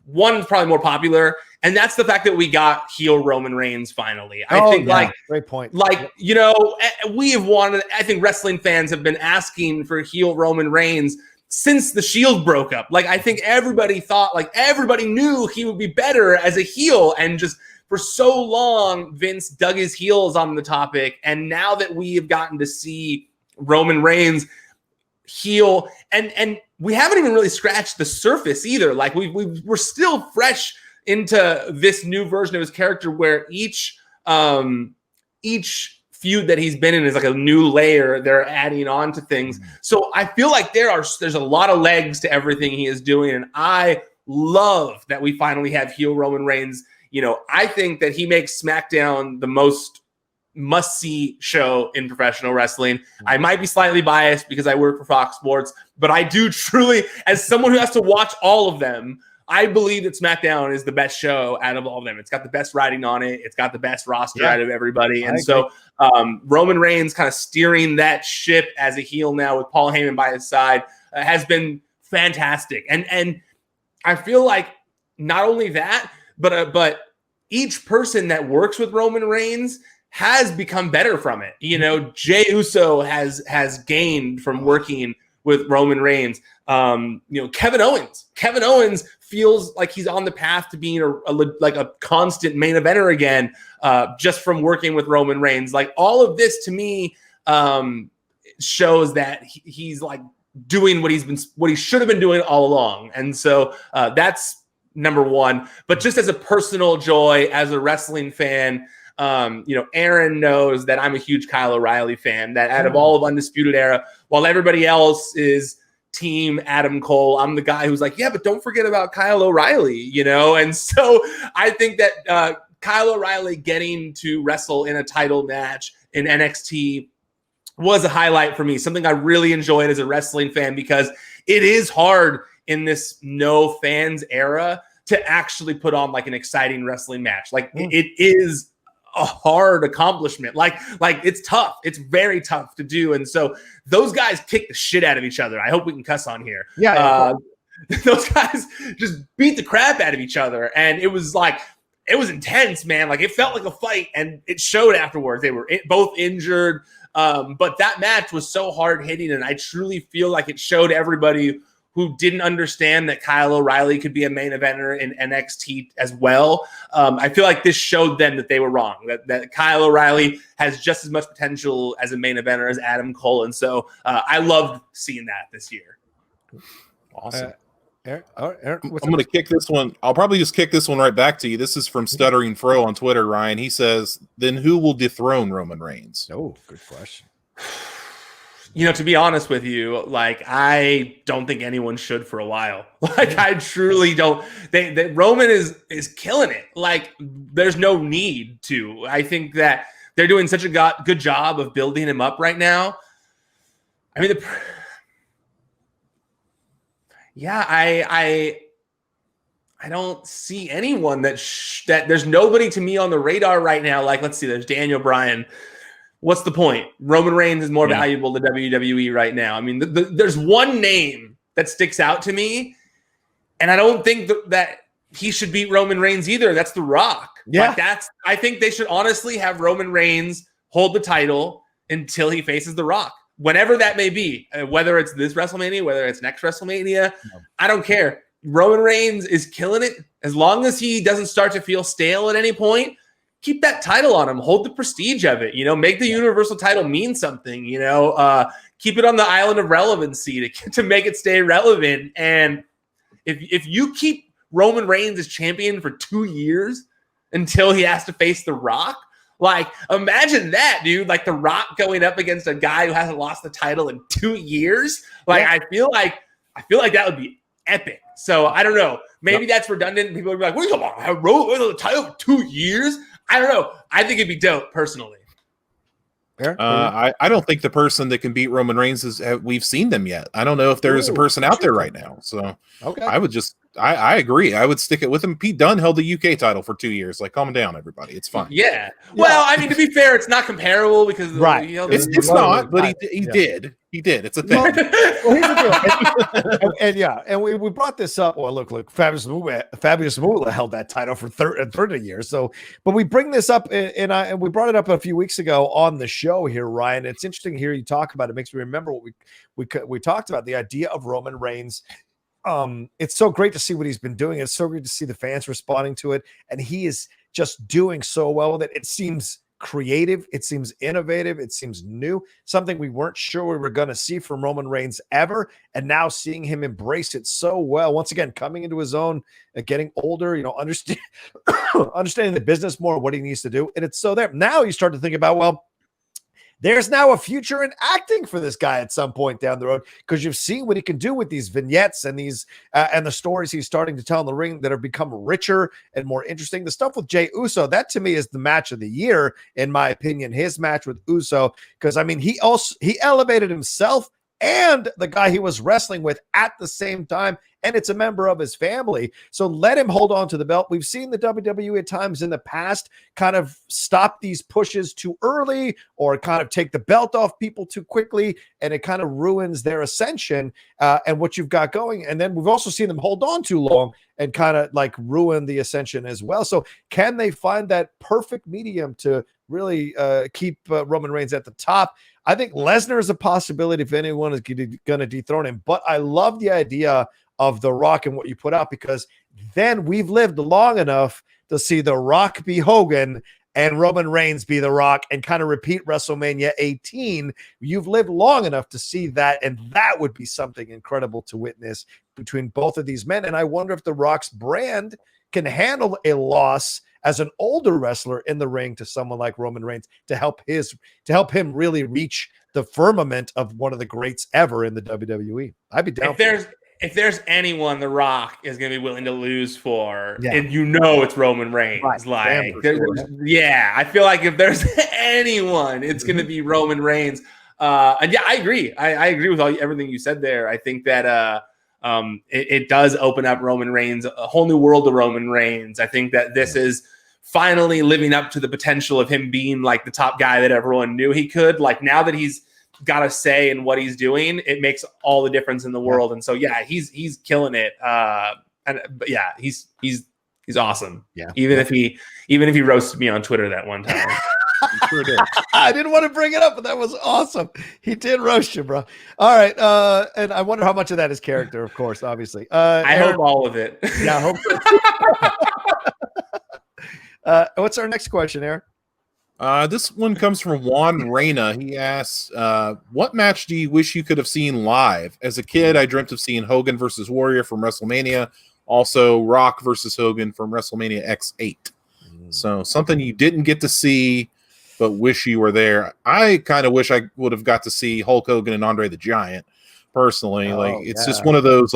One's probably more popular, and that's the fact that we got heel Roman Reigns finally. I think great point. Like, you know, we have wanted, I think wrestling fans have been asking for heel Roman Reigns since the Shield broke up. Like, I think everybody thought, like, everybody knew he would be better as a heel. And just for so long, Vince dug his heels on the topic. And now that we have gotten to see Roman Reigns heel, and we haven't even really scratched the surface either. Like, we're still fresh into this new version of his character where each feud that he's been in is like a new layer they're adding on to things. So I feel like there's a lot of legs to everything he is doing, and I love that we finally have heel Roman Reigns. You know, I think that he makes SmackDown the most must-see show in professional wrestling. I might be slightly biased because I work for Fox Sports, but I do truly, as someone who has to watch all of them, I believe that SmackDown is the best show out of all of them. It's got the best writing on it. It's got the best roster out of everybody. And so Roman Reigns kind of steering that ship as a heel now with Paul Heyman by his side has been fantastic. And I feel like not only that, but each person that works with Roman Reigns has become better from it. You know, Jey Uso has gained from working with Roman Reigns. You know, Kevin Owens feels like he's on the path to being a constant main eventer again, just from working with Roman Reigns. Like, all of this to me shows that he's like doing what he should have been doing all along. And so that's number one. But just as a personal joy, as a wrestling fan, you know, Aaron knows that I'm a huge Kyle O'Reilly fan, that out of all of Undisputed Era, while everybody else is team Adam Cole, I'm the guy who's like, yeah, but don't forget about Kyle O'Reilly, you know? And so I think that Kyle O'Reilly getting to wrestle in a title match in NXT was a highlight for me, something I really enjoyed as a wrestling fan, because it is hard in this no fans era to actually put on like an exciting wrestling match. Like it is a hard accomplishment. Like it's tough. It's very tough to do. And so those guys kick the shit out of each other. I hope we can cuss on here. Those guys just beat the crap out of each other. And it was intense, man. Like, it felt like a fight, and it showed afterwards. They were both injured. But that match was so hard hitting. And I truly feel like it showed everybody who didn't understand that Kyle O'Reilly could be a main eventer in NXT as well. I feel like this showed them that they were wrong, that Kyle O'Reilly has just as much potential as a main eventer as Adam Cole. And so I loved seeing that this year. Awesome. Eric, I'm going to kick this one. I'll probably just kick this one right back to you. This is from Stuttering Fro on Twitter, Ryan. He says, then who will dethrone Roman Reigns? Oh, good question. To be honest with you, like, I don't think anyone should for a while. Like, I truly don't. Roman is killing it. Like, there's no need to. I think that they're doing such a good job of building him up right now. I mean, I don't see anyone that there's nobody to me on the radar right now. Like, let's see, there's Daniel Bryan. What's the point? Roman Reigns is more valuable to WWE right now. I mean, there's one name that sticks out to me, and I don't think that he should beat Roman Reigns either. That's The Rock. Yeah. Like, I think they should honestly have Roman Reigns hold the title until he faces The Rock, whenever that may be, whether it's this WrestleMania, whether it's next WrestleMania. I don't care. Roman Reigns is killing it. As long as he doesn't start to feel stale at any point, keep that title on him. Hold the prestige of it. Make the Universal title mean something. Keep it on the island of relevancy to make it stay relevant. And if you keep Roman Reigns as champion for 2 years until he has to face The Rock, like, imagine that, dude. Like, The Rock going up against a guy who hasn't lost the title in 2 years. Like, I feel like that would be epic. So I don't know. Maybe that's redundant. People would be like, "What are you talking about? Have Roman the title for 2 years?" I don't know. I think it'd be dope, personally. I don't think the person that can beat Roman Reigns we've seen them yet. I don't know if there is a person out there right now. So I agree. I would stick it with him. Pete Dunne held the UK title for 2 years. Like, calm down, everybody. It's fine. Yeah. Well, I mean, to be fair, it's not comparable because it's not. But he did. He did. It's a thing. Well, here's the deal. And we brought this up. Well, look, Fabulous Moolah held that title for 30 years. So, but we bring this up, and we brought it up a few weeks ago on the show here, Ryan. It's interesting to hear you talk about it. It makes me remember what we talked about, the idea of Roman Reigns. It's so great to see what he's been doing. It's so great to see the fans responding to it, and he is just doing so well with it. It seems creative, it seems innovative, it seems new, something we weren't sure we were going to see from Roman Reigns ever, and now seeing him embrace it so well. Once again, coming into his own, getting older, understanding the business more, what he needs to do, and it's so there. Now you start to think about, well, there's now a future in acting for this guy at some point down the road, because you've seen what he can do with these vignettes and these and the stories he's starting to tell in the ring that have become richer and more interesting. The stuff with Jey Uso, that to me is the match of the year, in my opinion, his match with Uso, because I mean, he elevated himself and the guy he was wrestling with at the same time, and it's a member of his family. So let him hold on to the belt. We've seen the WWE at times in the past kind of stop these pushes too early, or kind of take the belt off people too quickly, and it kind of ruins their ascension and what you've got going. And then we've also seen them hold on too long and kind of like ruin the ascension as well. So can they find that perfect medium to really keep Roman Reigns at the top? I think Lesnar is a possibility if anyone is going to dethrone him. But I love the idea of The Rock and what you put out, because then we've lived long enough to see The Rock be Hogan and Roman Reigns be The Rock, and kind of repeat WrestleMania 18. You've lived long enough to see that, and that would be something incredible to witness between both of these men. And I wonder if The Rock's brand can handle a loss as an older wrestler in the ring to someone like Roman Reigns, to help him really reach the firmament of one of the greats ever in the WWE. I'd be down. If there's anyone The Rock is going to be willing to lose for, and it's Roman Reigns. Right. Like, I feel like if there's anyone, it's going to be Roman Reigns. And I agree. I agree with everything you said there. I think that it does open up Roman Reigns, a whole new world of Roman Reigns. I think that this is finally living up to the potential of him being like the top guy that everyone knew he could. Like, now that he's got a say in what he's doing, it makes all the difference in the world. And so, he's killing it. He's awesome. Yeah. Even if he roasted me on Twitter that one time. He sure did. I didn't want to bring it up, but that was awesome. He did roast you, bro. All right. And I wonder how much of that is character, of course, obviously. I hope all of it. Yeah, I hope so. What's our next question, Aaron? This one comes from Juan Reyna. He asks, what match do you wish you could have seen live? As a kid, I dreamt of seeing Hogan versus Warrior from WrestleMania. Also, Rock versus Hogan from WrestleMania X8. So something you didn't get to see, but wish you were there. I kind of wish I would have got to see Hulk Hogan and Andre the Giant personally. It's just one of those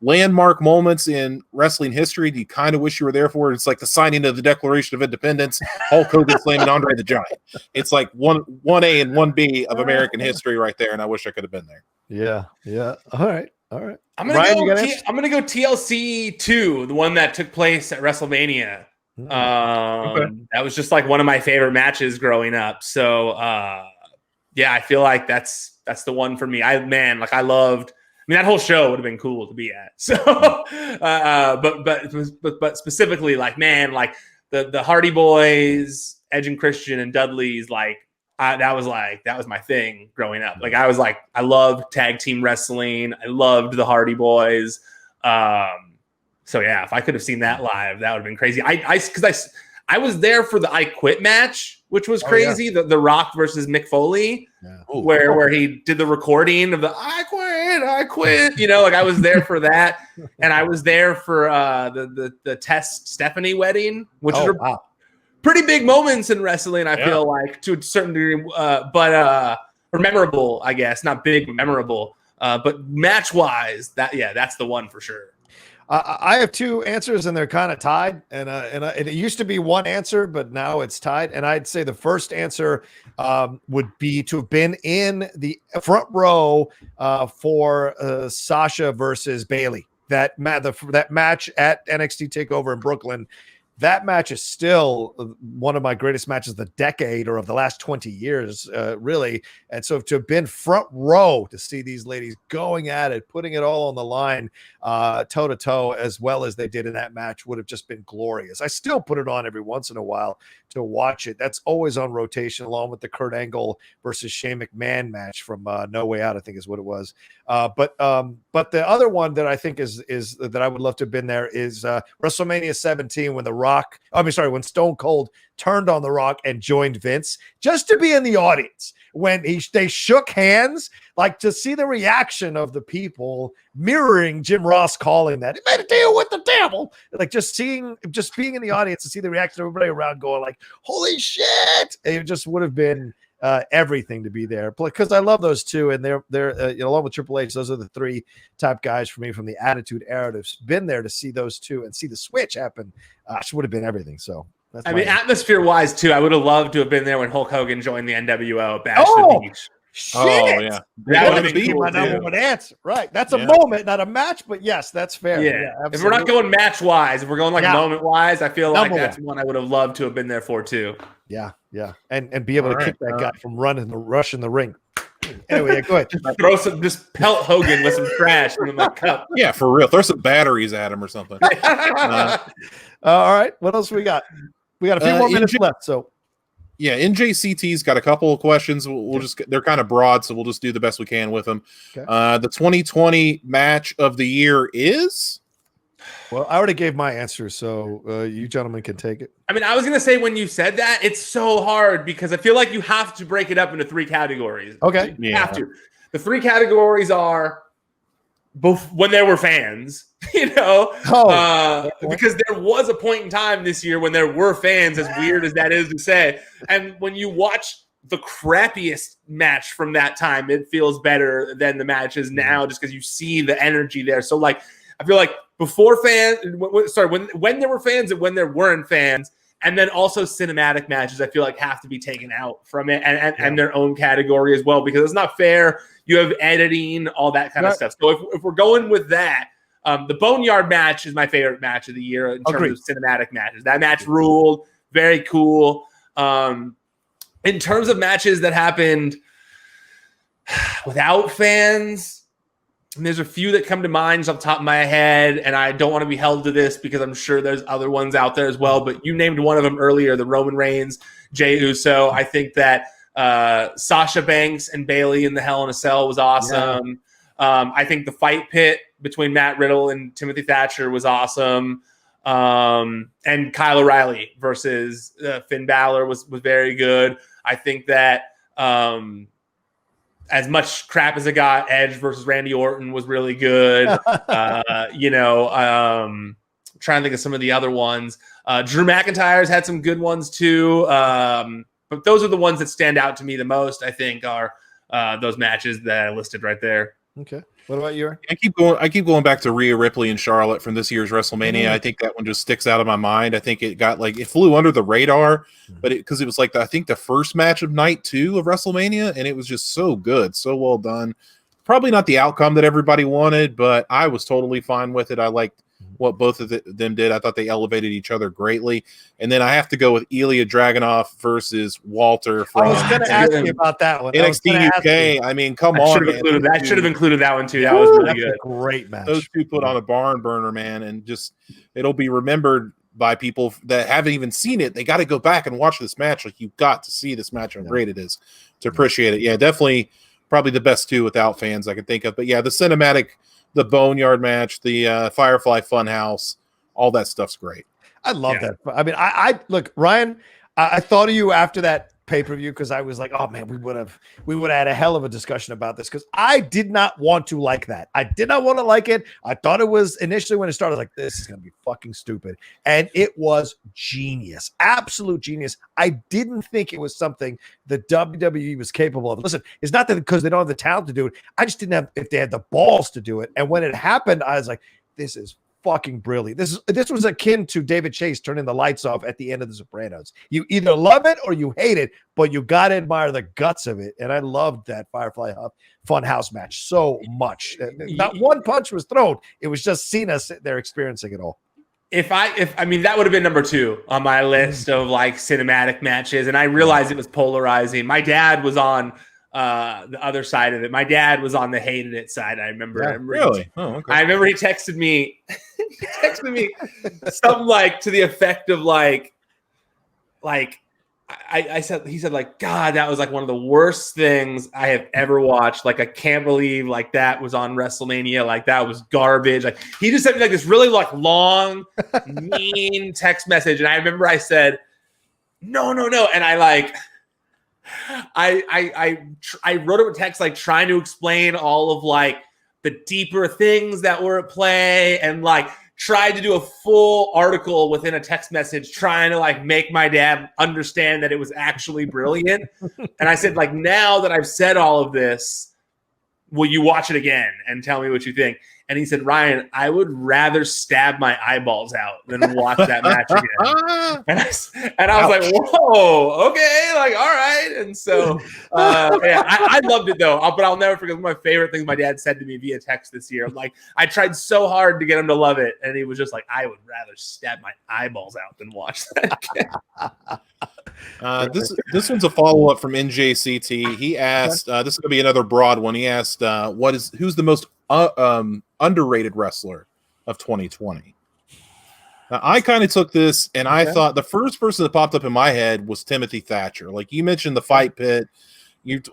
landmark moments in wrestling history. Do you kind of wish you were there for it? It's like the signing of the Declaration of Independence, Hulk Hogan slamming Andre the Giant. It's like 1A and 1B of American history right there, and I wish I could have been there. Yeah. All right. I'm gonna go TLC 2, the one that took place at WrestleMania. That was just like one of my favorite matches growing up. So I feel like that's the one for me. I loved. I mean, that whole show would have been cool to be at. So, but specifically, the Hardy Boys, Edge and Christian, and Dudley's, that was my thing growing up. I loved tag team wrestling. I loved the Hardy Boys. So yeah, if I could have seen that live, that would have been crazy. I was there for the I Quit match, which was crazy. The Rock versus Mick Foley, where he did the recording of the I quit. I was there for that, and I was there for the Test Stephanie wedding, which is pretty big moments in wrestling. I feel like to a certain degree, but memorable, I guess, not big, but memorable. But match wise, that's the one for sure. I have two answers, and they're kind of tied. And it used to be one answer, but now it's tied. And I'd say the first answer would be to have been in the front row for Sasha versus Bayley. That match at NXT TakeOver in Brooklyn. That match is still one of my greatest matches of the decade or of the last 20 years, really. And so to have been front row to see these ladies going at it, putting it all on the line, toe to toe, as well as they did in that match, would have just been glorious. I still put it on every once in a while to watch it. That's always on rotation, along with the Kurt Angle versus Shane McMahon match from No Way Out, I think is what it was. But the other one that I think is that I would love to have been there is WrestleMania 17 when Stone Cold turned on The Rock and joined Vince, just to be in the audience when they shook hands, to see the reaction of the people mirroring Jim Ross calling that he made a deal with the devil. Just being in the audience to see the reaction of everybody around going holy shit. It just would have been everything to be there, because I love those two, and they're along with Triple H, those are the three top guys for me from the Attitude Era to have been there to see those two and see the switch happen. It would have been everything. So atmosphere wise too, I would have loved to have been there when Hulk Hogan joined the NWO Bash the Beach. Shit. Yeah, that would have been cool, my number one answer. Right, that's a moment, not a match, but yes, that's fair. Yeah, if we're not going match wise, if we're going moment wise, I feel like that's one I would have loved to have been there for too. Yeah, and be able to kick that guy from rushing the ring. Anyway, go ahead. Just pelt Hogan with some trash in the cup. Yeah, for real. Throw some batteries at him or something. All right, what else we got? We got a few more minutes left, so. Yeah, NJCT's got a couple of questions. They're kind of broad, so we'll just do the best we can with them. Okay. The 2020 match of the year is? Well, I already gave my answer, so you gentlemen can take it. I mean, I was going to say when you said that, it's so hard because I feel like you have to break it up into three categories. Okay. You have to. The three categories are both when there were fans, because there was a point in time this year when there were fans, as weird as that is to say. And when you watch the crappiest match from that time, it feels better than the matches now just because you see the energy there. So, I feel like before fans, when there were fans and when there weren't fans, and then also cinematic matches, I feel like have to be taken out from it and their own category as well, because it's not fair. You have editing, all that kind of stuff. So if we're going with that, the Boneyard match is my favorite match of the year in terms of cinematic matches. That match ruled, very cool. In terms of matches that happened without fans, and there's a few that come to mind off the top of my head, and I don't want to be held to this because I'm sure there's other ones out there as well, but you named one of them earlier, the Roman Reigns, Jey Uso. I think that Sasha Banks and Bayley in the Hell in a Cell was awesome. Yeah. I think the fight pit between Matt Riddle and Timothy Thatcher was awesome. And Kyle O'Reilly versus Finn Balor was very good. I think that as much crap as it got, Edge versus Randy Orton was really good. Trying to think of some of the other ones. Drew McIntyre's had some good ones too. But But those are the ones that stand out to me the most, I think, are those matches that I listed right there. Okay. What about you? I keep going back to Rhea Ripley and Charlotte from this year's WrestleMania. I think that one just sticks out of my mind. I think it flew under the radar, but because it was like I think the first match of night 2 of WrestleMania, and it was just so good, so well done. Probably not the outcome that everybody wanted, but I was totally fine with it. I liked what both of them did. I thought they elevated each other greatly. And then I have to go with Ilya Dragunov versus Walter from I was going to ask you about that one. NXT UK. I mean, come on, man. That should have included that one too. That was really good. Great match. Those two put on a barn burner, man, and just it'll be remembered by people that haven't even seen it. They got to go back and watch this match. Like, you've got to see this match, how great it is to appreciate it. Yeah, definitely. Probably the best two without fans I can think of. But yeah, the cinematic, the Boneyard match, the Firefly Funhouse, all that stuff's great. I love that. I mean, I look, Ryan, I thought of you after that pay-per-view because I was like, oh man, we would have had a hell of a discussion about this because I did not want to like that. I did not want to like it. I thought it was initially when it started, like, this is going to be fucking stupid. And it was genius, absolute genius. I didn't think it was something the WWE was capable of. Listen, it's not that because they don't have the talent to do it. I just didn't have, if they had the balls to do it. And when it happened, I was like, this is fucking brilliant. This was akin to David Chase turning the lights off at the end of The Sopranos. You either love it or you hate it, but you got to admire the guts of it. And I loved that Firefly Funhouse match so much. Not one punch was thrown. It was just Cena sitting there experiencing it all. If I mean, that would have been number 2 on my list of like cinematic matches. And I realized it was polarizing. My dad was on the other side of it. My dad was on the hated it side. I remember. Really? Oh, okay. I remember he texted me. He texted me something like to the effect of like I said, he said like, God, that was like one of the worst things I have ever watched. Like, I can't believe like that was on WrestleMania. Like, that was garbage. Like, he just sent me like this really like long, mean text message, and I remember I said, no, and I like. I wrote a text like trying to explain all of like the deeper things that were at play and like tried to do a full article within a text message trying to like make my dad understand that it was actually brilliant. And I said, like, now that I've said all of this, will you watch it again and tell me what you think? And he said, Ryan, I would rather stab my eyeballs out than watch that match again. And I was like, whoa, okay, like, all right. And so, I loved it though. But I'll never forget one of my favorite things my dad said to me via text this year. Like, I tried so hard to get him to love it, and he was just like, I would rather stab my eyeballs out than watch that again. This one's a follow-up from NJCT. He asked, this is going to be another broad one. He asked, who's the most underrated wrestler of 2020? Now, I kind of took this, and I thought the first person that popped up in my head was Timothy Thatcher. Like, you mentioned the Fight Pit.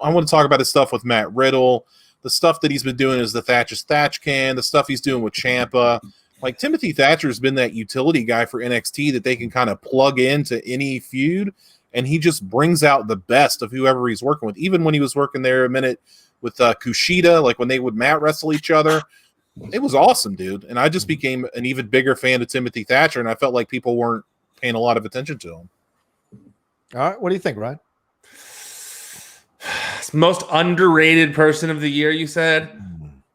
I want to talk about his stuff with Matt Riddle. The stuff that he's been doing is the Thatcher's Thatch Can. The stuff he's doing with Ciampa. Like, Timothy Thatcher's been that utility guy for NXT that they can kind of plug into any feud, and he just brings out the best of whoever he's working with. Even when he was working there a minute with Kushida, like when they would mat wrestle each other, it was awesome, dude. And I just became an even bigger fan of Timothy Thatcher, and I felt like people weren't paying a lot of attention to him. All right, what do you think, Ryan? Most underrated person of the year, you said?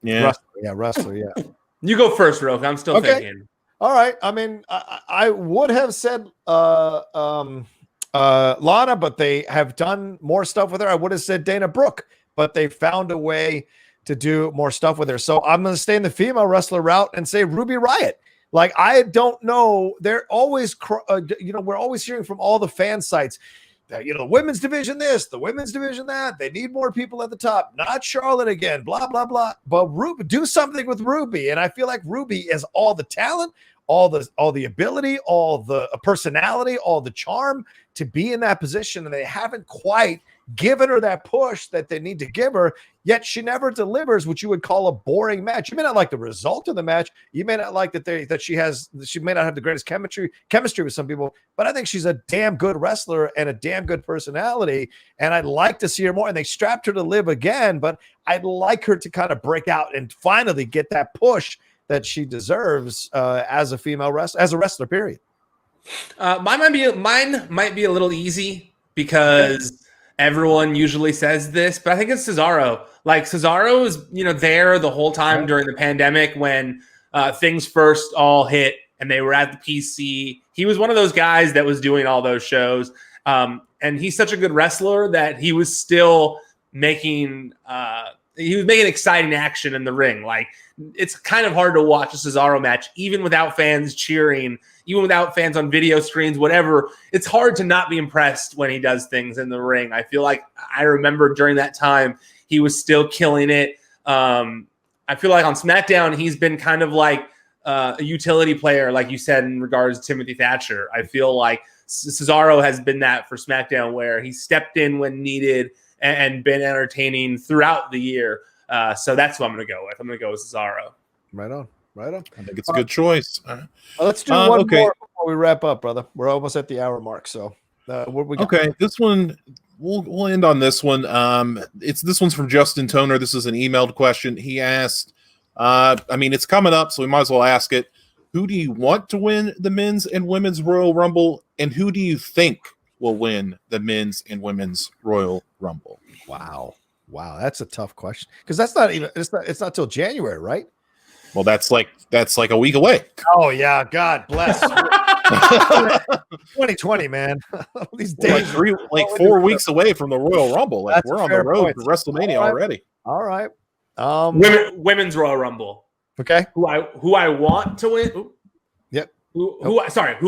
Yeah. Wrestler, yeah. You go first, Rocha. I'm still thinking. All right. I mean, I would have said Lana, but they have done more stuff with her. I would have said Dana Brooke, but they found a way to do more stuff with her. So I'm going to stay in the female wrestler route and say Ruby Riott. Like, I don't know. They're always, we're always hearing from all the fan sites that, the women's division this, the women's division that. They need more people at the top. Not Charlotte again, blah, blah, blah. But Ruby, do something with Ruby. And I feel like Ruby is all the talent, all the ability, all the personality, all the charm to be in that position. And they haven't quite given her that push that they need to give her, yet she never delivers what you would call a boring match. You may not like the result of the match. You may not like that she may not have the greatest chemistry with some people, but I think she's a damn good wrestler and a damn good personality. And I'd like to see her more. And they strapped her to Liv again, but I'd like her to kind of break out and finally get that push that she deserves as a female wrestler, period. Mine might be a little easy. because everyone usually says this, but I think it's Cesaro. Like Cesaro was, there the whole time during the pandemic when things first all hit and they were at the PC. He was one of those guys that was doing all those shows. And he's such a good wrestler that he was still making exciting action in the ring. Like, it's kind of hard to watch a Cesaro match, even without fans cheering, even without fans on video screens, whatever. It's hard to not be impressed when he does things in the ring. I feel like I remember during that time, he was still killing it. I feel like on SmackDown, he's been kind of like a utility player, like you said, in regards to Timothy Thatcher. I feel like Cesaro has been that for SmackDown, where he stepped in when needed and been entertaining throughout the year. So that's what I'm going to go with. I'm going to go with Cesaro. Right on. I think it's a good choice. Let's do one more before we wrap up, brother. We're almost at the hour mark. So what we got? Okay, this one we'll end on this one. This one's from Justin Toner. This is an emailed question. He asked, it's coming up, so we might as well ask it. Who do you want to win the men's and women's Royal Rumble, and who do you think will win the men's and women's Royal Rumble? Wow, that's a tough question, because it's not till January, right? Well, that's like a week away. Oh yeah, God bless. 2020, man. These days, 4 weeks away from the Royal Rumble. Like, we're on the road to WrestleMania already. All right. Women's Royal Rumble. Okay. Who I want to win? Ooh. Yep. Who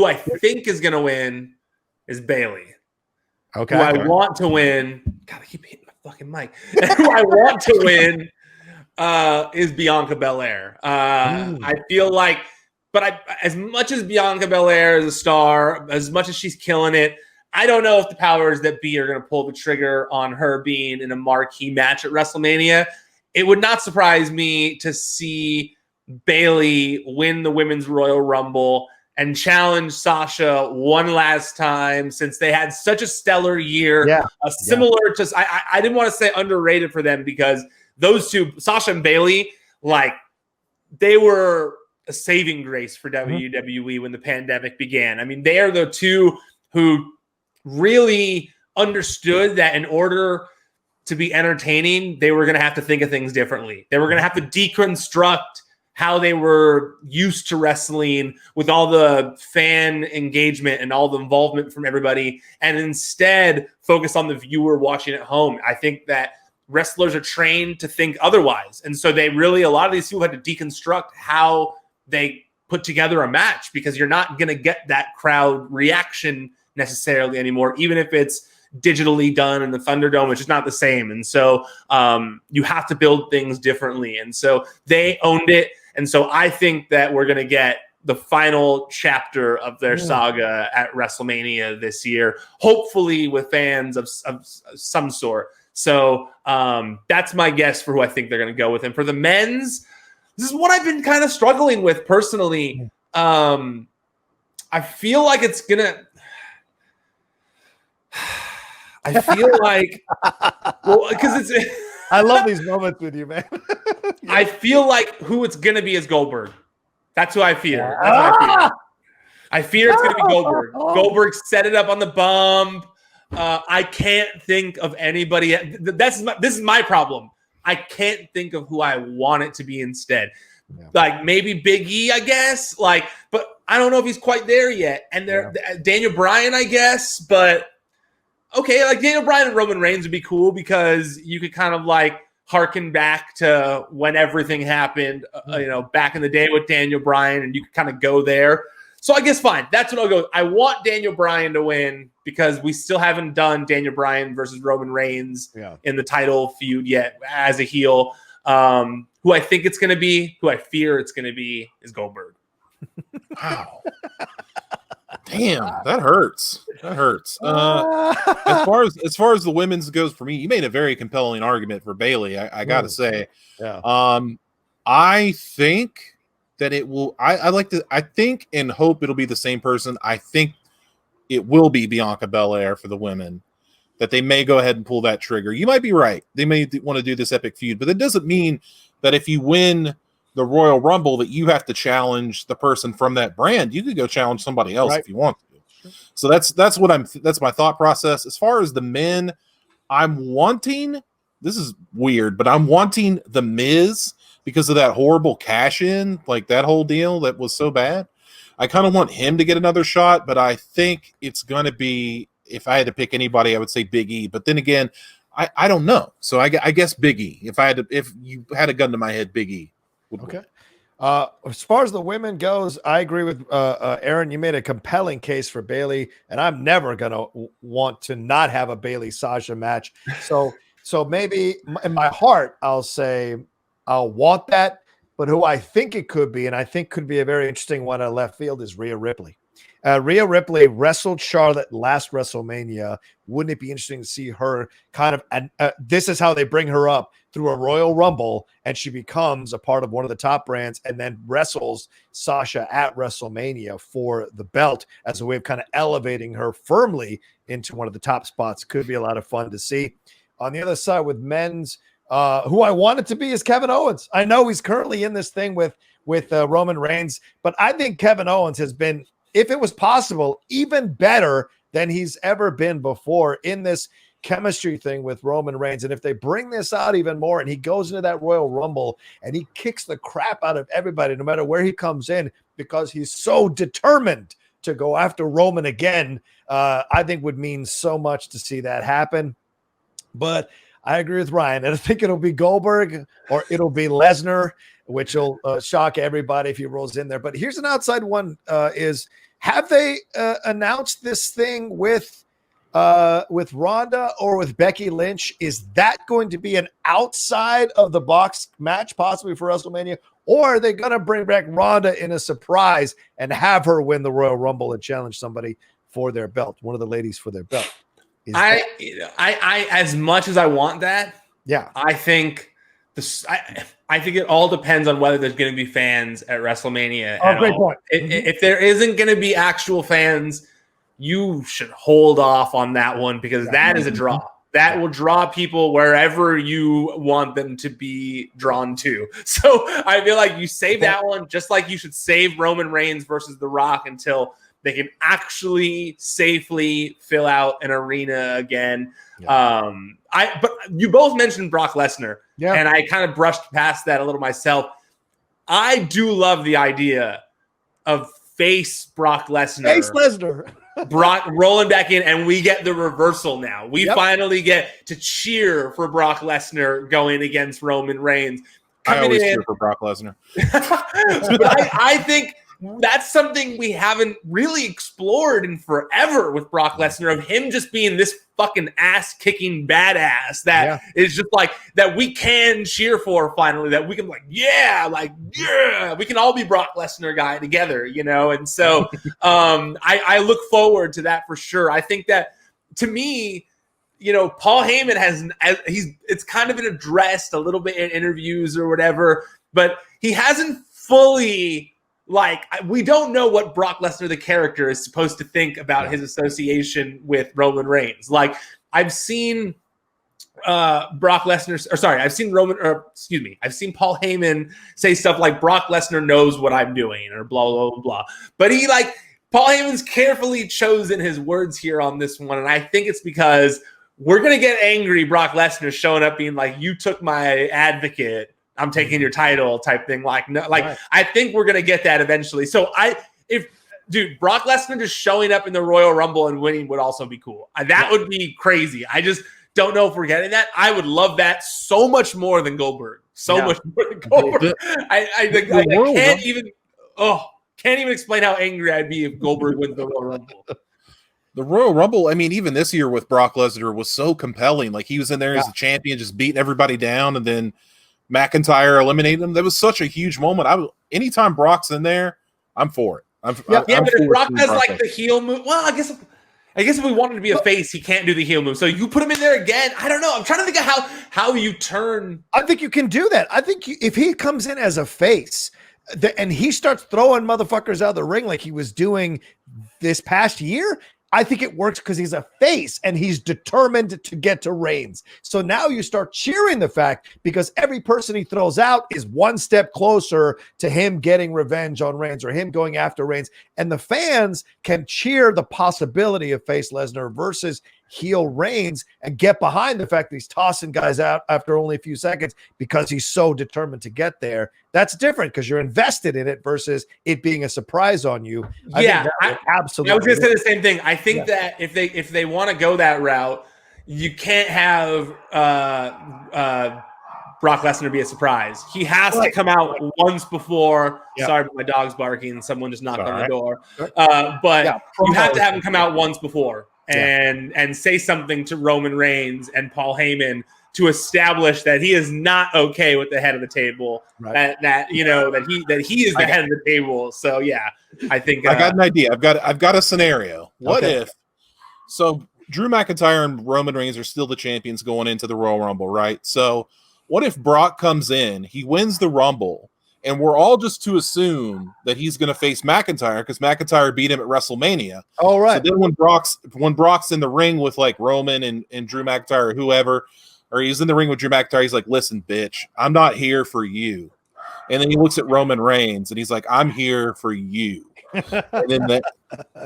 I think is going to win is Bailey. Okay. Who I want to win? God, I keep hitting my fucking mic. Who I want to win is Bianca Belair. I feel like, as much as Bianca Belair is a star, as much as she's killing it, I don't know if the powers that be are going to pull the trigger on her being in a marquee match at WrestleMania. It would not surprise me to see Bailey win the Women's Royal Rumble and challenge Sasha one last time, since they had such a stellar year. Yeah. Similar to, I didn't want to say underrated for them, because those two, Sasha and Bailey, like, they were a saving grace for WWE when the pandemic began. I mean, they are the two who really understood that in order to be entertaining, they were going to have to think of things differently. They were going to have to deconstruct how they were used to wrestling with all the fan engagement and all the involvement from everybody, and instead focus on the viewer watching at home. I think that wrestlers are trained to think otherwise. And so a lot of these people had to deconstruct how they put together a match, because you're not going to get that crowd reaction necessarily anymore, even if it's digitally done in the Thunderdome, which is not the same. And so you have to build things differently. And so they owned it. And so I think that we're going to get the final chapter of their saga at WrestleMania this year, hopefully with fans of some sort. So that's my guess for who I think they're going to go with. And for the men's, this is what I've been kind of struggling with personally. I feel like it's going to... I feel like, because it's... I love these moments with you, man. I feel like who it's going to be is Goldberg. That's who I fear. I fear it's going to be Goldberg. Goldberg set it up on the bump. I can't think of anybody. This is my problem. I can't think of who I want it to be instead. Yeah. Like, maybe Big E, I guess. But I don't know if he's quite there yet. And Daniel Bryan, I guess. But okay, like Daniel Bryan and Roman Reigns would be cool, because you could kind of harken back to when everything happened, back in the day with Daniel Bryan, and you could kind of go there. So I guess fine. That's what I'll go with. I want Daniel Bryan to win, because we still haven't done Daniel Bryan versus Roman Reigns in the title feud yet as a heel. Who I think it's going to be, who I fear it's going to be, is Goldberg. Wow. Damn, that hurts. That hurts. As far as the women's goes for me, you made a very compelling argument for Bailey. I got to say, I think that it will. I think and hope it'll be the same person. I think it will be Bianca Belair for the women. That they may go ahead and pull that trigger. You might be right. They may want to do this epic feud, but that doesn't mean that if you win the Royal Rumble that you have to challenge the person from that brand. You could go challenge somebody else if you want to. So that's my thought process. As far as the men, I'm wanting, this is weird, but I'm wanting the Miz because of that horrible cash in, like that whole deal that was so bad. I kind of want him to get another shot, but I think it's going to be, if I had to pick anybody, I would say Big E. But then again, I don't know. So I guess Big E. If you had a gun to my head, Big E would okay. As far as the women goes, I agree with Aaron. You made a compelling case for Bayley, and I'm never gonna want to not have a Bayley Sasha match. So maybe in my heart, I'll say I'll want that. But who I think it could be, and I think could be a very interesting one at left field, is Rhea Ripley. Rhea Ripley wrestled Charlotte last WrestleMania. Wouldn't it be interesting to see her kind of, and this is how they bring her up through a Royal Rumble, and she becomes a part of one of the top brands and then wrestles Sasha at WrestleMania for the belt as a way of kind of elevating her firmly into one of the top spots. Could be a lot of fun to see. On the other side with men's, who I want it to be is Kevin Owens. I know he's currently in this thing with Roman Reigns, but I think Kevin Owens has been, if it was possible, even better than he's ever been before in this chemistry thing with Roman Reigns. And if they bring this out even more and he goes into that Royal Rumble and he kicks the crap out of everybody, no matter where he comes in, because he's so determined to go after Roman again, I think would mean so much to see that happen. But I agree with Ryan. And I think it'll be Goldberg or it'll be Lesnar, which will shock everybody if he rolls in there. But here's an outside one: is have they announced this thing with Ronda or with Becky Lynch? Is that going to be an outside of the box match, possibly for WrestleMania, or are they going to bring back Ronda in a surprise and have her win the Royal Rumble and challenge somebody for their belt, one of the ladies for their belt? I as much as I want that, yeah, I think I think it all depends on whether there's going to be fans at WrestleMania. Oh, great point. If there isn't going to be actual fans, you should hold off on that one because that is a draw. That will draw people wherever you want them to be drawn to. So I feel like you save that one, just like you should save Roman Reigns versus The Rock until they can actually safely fill out an arena again. Yeah. But you both mentioned Brock Lesnar, and I kind of brushed past that a little myself. I do love the idea of face Brock Lesnar. Face Lesnar. Brock rolling back in, and we get the reversal now. We finally get to cheer for Brock Lesnar going against Roman Reigns. I always cheer for Brock Lesnar. But I think that's something we haven't really explored in forever with Brock Lesnar, of him just being this fucking ass-kicking badass that is just like, that we can cheer for finally, that we can we can all be Brock Lesnar guy together, you know? And so I look forward to that for sure. I think that, to me, you know, Paul Heyman it's kind of been addressed a little bit in interviews or whatever, but he hasn't fully, we don't know what Brock Lesnar, the character, is supposed to think about his association with Roman Reigns. I've seen Brock Lesnar, I've seen Paul Heyman say stuff like Brock Lesnar knows what I'm doing or blah, blah, blah, blah. But Paul Heyman's carefully chosen his words here on this one. And I think it's because we're going to get angry Brock Lesnar showing up being like, you took my advocate, I'm taking your title type thing. I think we're going to get that eventually. So Brock Lesnar just showing up in the Royal Rumble and winning would also be cool. That would be crazy. I just don't know if we're getting that. I would love that so much more than Goldberg. Much more than Goldberg. I can't even explain how angry I'd be if Goldberg wins the Royal Rumble. The Royal Rumble, I mean, even this year with Brock Lesnar was so compelling. Like, he was in there as a champion, just beating everybody down, and then McIntyre eliminated him. That was such a huge moment. Anytime Brock's in there, I'm for it. But if Brock does the heel move, well, I guess if we wanted to be a face, he can't do the heel move. So you put him in there again. I don't know. I'm trying to think of how you turn. I think you can do that. I think if he comes in as a face and he starts throwing motherfuckers out of the ring like he was doing this past year, I think it works because he's a face and he's determined to get to Reigns. So now you start cheering the fact because every person he throws out is one step closer to him getting revenge on Reigns or him going after Reigns. And the fans can cheer the possibility of face Lesnar versus heel Reigns and get behind the fact that he's tossing guys out after only a few seconds because he's so determined to get there. That's different because you're invested in it versus it being a surprise on you. Absolutely. I was going to say the same thing. I think that if they want to go that route, you can't have Brock Lesnar be a surprise. He has to come out once before. Yep. Sorry, my dog's barking. Someone just knocked on the door. But you have to have him come out once before and say something to Roman Reigns and Paul Heyman to establish that he is not okay with the head of the table. Right. That he is the head of the table. So I think I got an idea. I've got a scenario. What if Drew McIntyre and Roman Reigns are still the champions going into the Royal Rumble, right? So what if Brock comes in, he wins the Rumble, and we're all just to assume that he's going to face McIntyre because McIntyre beat him at WrestleMania. Oh, right. So then when Brock's in the ring with like Roman and Drew McIntyre or whoever, or he's in the ring with Drew McIntyre, he's like, listen, bitch, I'm not here for you. And then he looks at Roman Reigns and he's like, I'm here for you. And then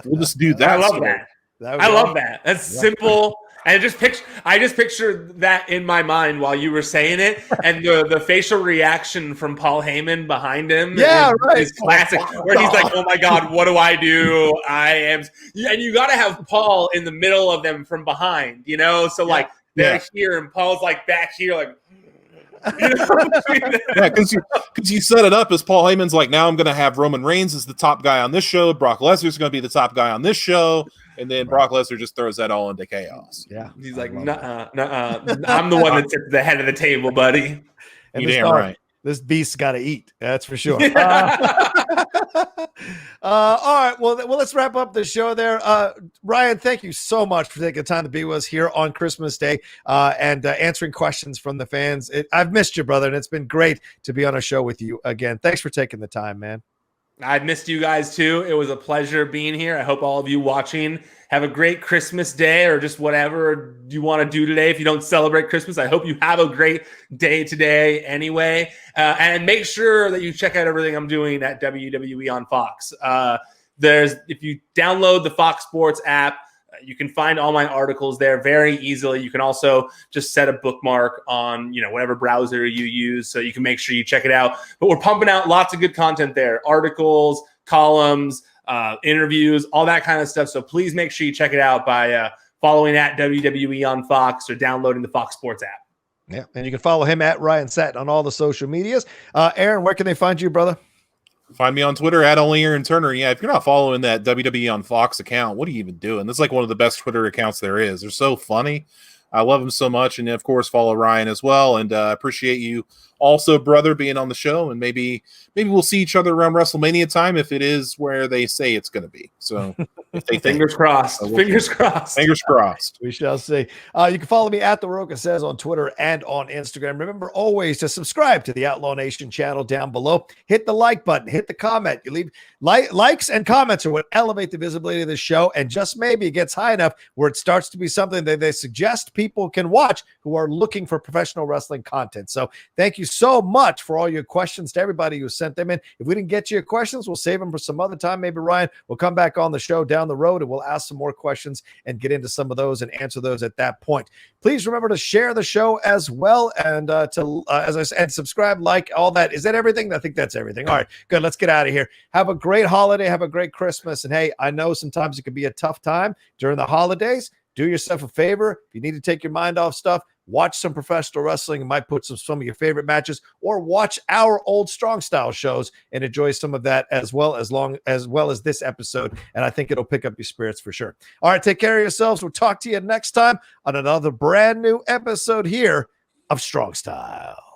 we'll just do that. I love that. I love that. That's simple. And I just pictured that in my mind while you were saying it, and the facial reaction from Paul Heyman behind him. Is classic, where he's like, "Oh my God, what do I do? I am." And you got to have Paul in the middle of them from behind, So like they're here, and Paul's like back here, like. Because you set it up as Paul Heyman's like, now I'm going to have Roman Reigns as the top guy on this show. Brock Lesnar's going to be the top guy on this show. And then Brock Lesnar just throws that all into chaos. Yeah. He's like, nuh-uh. I'm the one that's at the head of the table, buddy. And you're damn right. This beast's got to eat. That's for sure. All right. Well, let's wrap up the show there. Ryan, thank you so much for taking the time to be with us here on Christmas Day and answering questions from the fans. I've missed you, brother, and it's been great to be on a show with you again. Thanks for taking the time, man. I've missed you guys too. It was a pleasure being here. I hope all of you watching have a great Christmas day or just whatever you want to do today. If you don't celebrate Christmas, I hope you have a great day today anyway. And make sure that you check out everything I'm doing at WWE on Fox. If you download the Fox Sports app, you can find all my articles there very easily. You can also just set a bookmark on, whatever browser you use, so you can make sure you check it out. But we're pumping out lots of good content there: articles, columns, interviews, all that kind of stuff. So please make sure you check it out by following at WWE on Fox or downloading the Fox Sports app. Yeah, and you can follow him at Ryan Satin on all the social medias. Aaron, where can they find you, brother? Find me on Twitter at Only Aaron Turner. Yeah, if you're not following that WWE on Fox account, what are you even doing? That's like one of the best Twitter accounts there is. They're so funny. I love them so much. And of course, follow Ryan as well. And appreciate you also, brother, being on the show. And maybe we'll see each other around WrestleMania time if it is where they say it's going to be. So if they fingers crossed. Fingers crossed. Fingers crossed. We shall see. You can follow me at The Rocha Says on Twitter and on Instagram. Remember always to subscribe to the Outlaw Nation channel down below. Hit the like button. Hit the comment. You leave likes and comments are what elevate the visibility of the show. And just maybe it gets high enough where it starts to be something that they suggest people can watch who are looking for professional wrestling content. So thank you so much for all your questions to everybody who sent them in. If we didn't get to your questions, we'll save them for some other time. Maybe Ryan will come back on the show down the road and we'll ask some more questions and get into some of those and answer those at that point. Please remember to share the show as well and as I said, subscribe, like, all that. Is that everything? I think that's everything. All right, good. Let's get out of here. Have a great holiday. Have a great Christmas. And hey, I know sometimes it can be a tough time during the holidays. Do yourself a favor. If you need to take your mind off stuff, watch some professional wrestling. You might put some of your favorite matches, or watch our old strong style shows and enjoy some of that as well as this episode. And I think it'll pick up your spirits for sure. All right, take care of yourselves. We'll talk to you next time on another brand new episode here of Strong Style.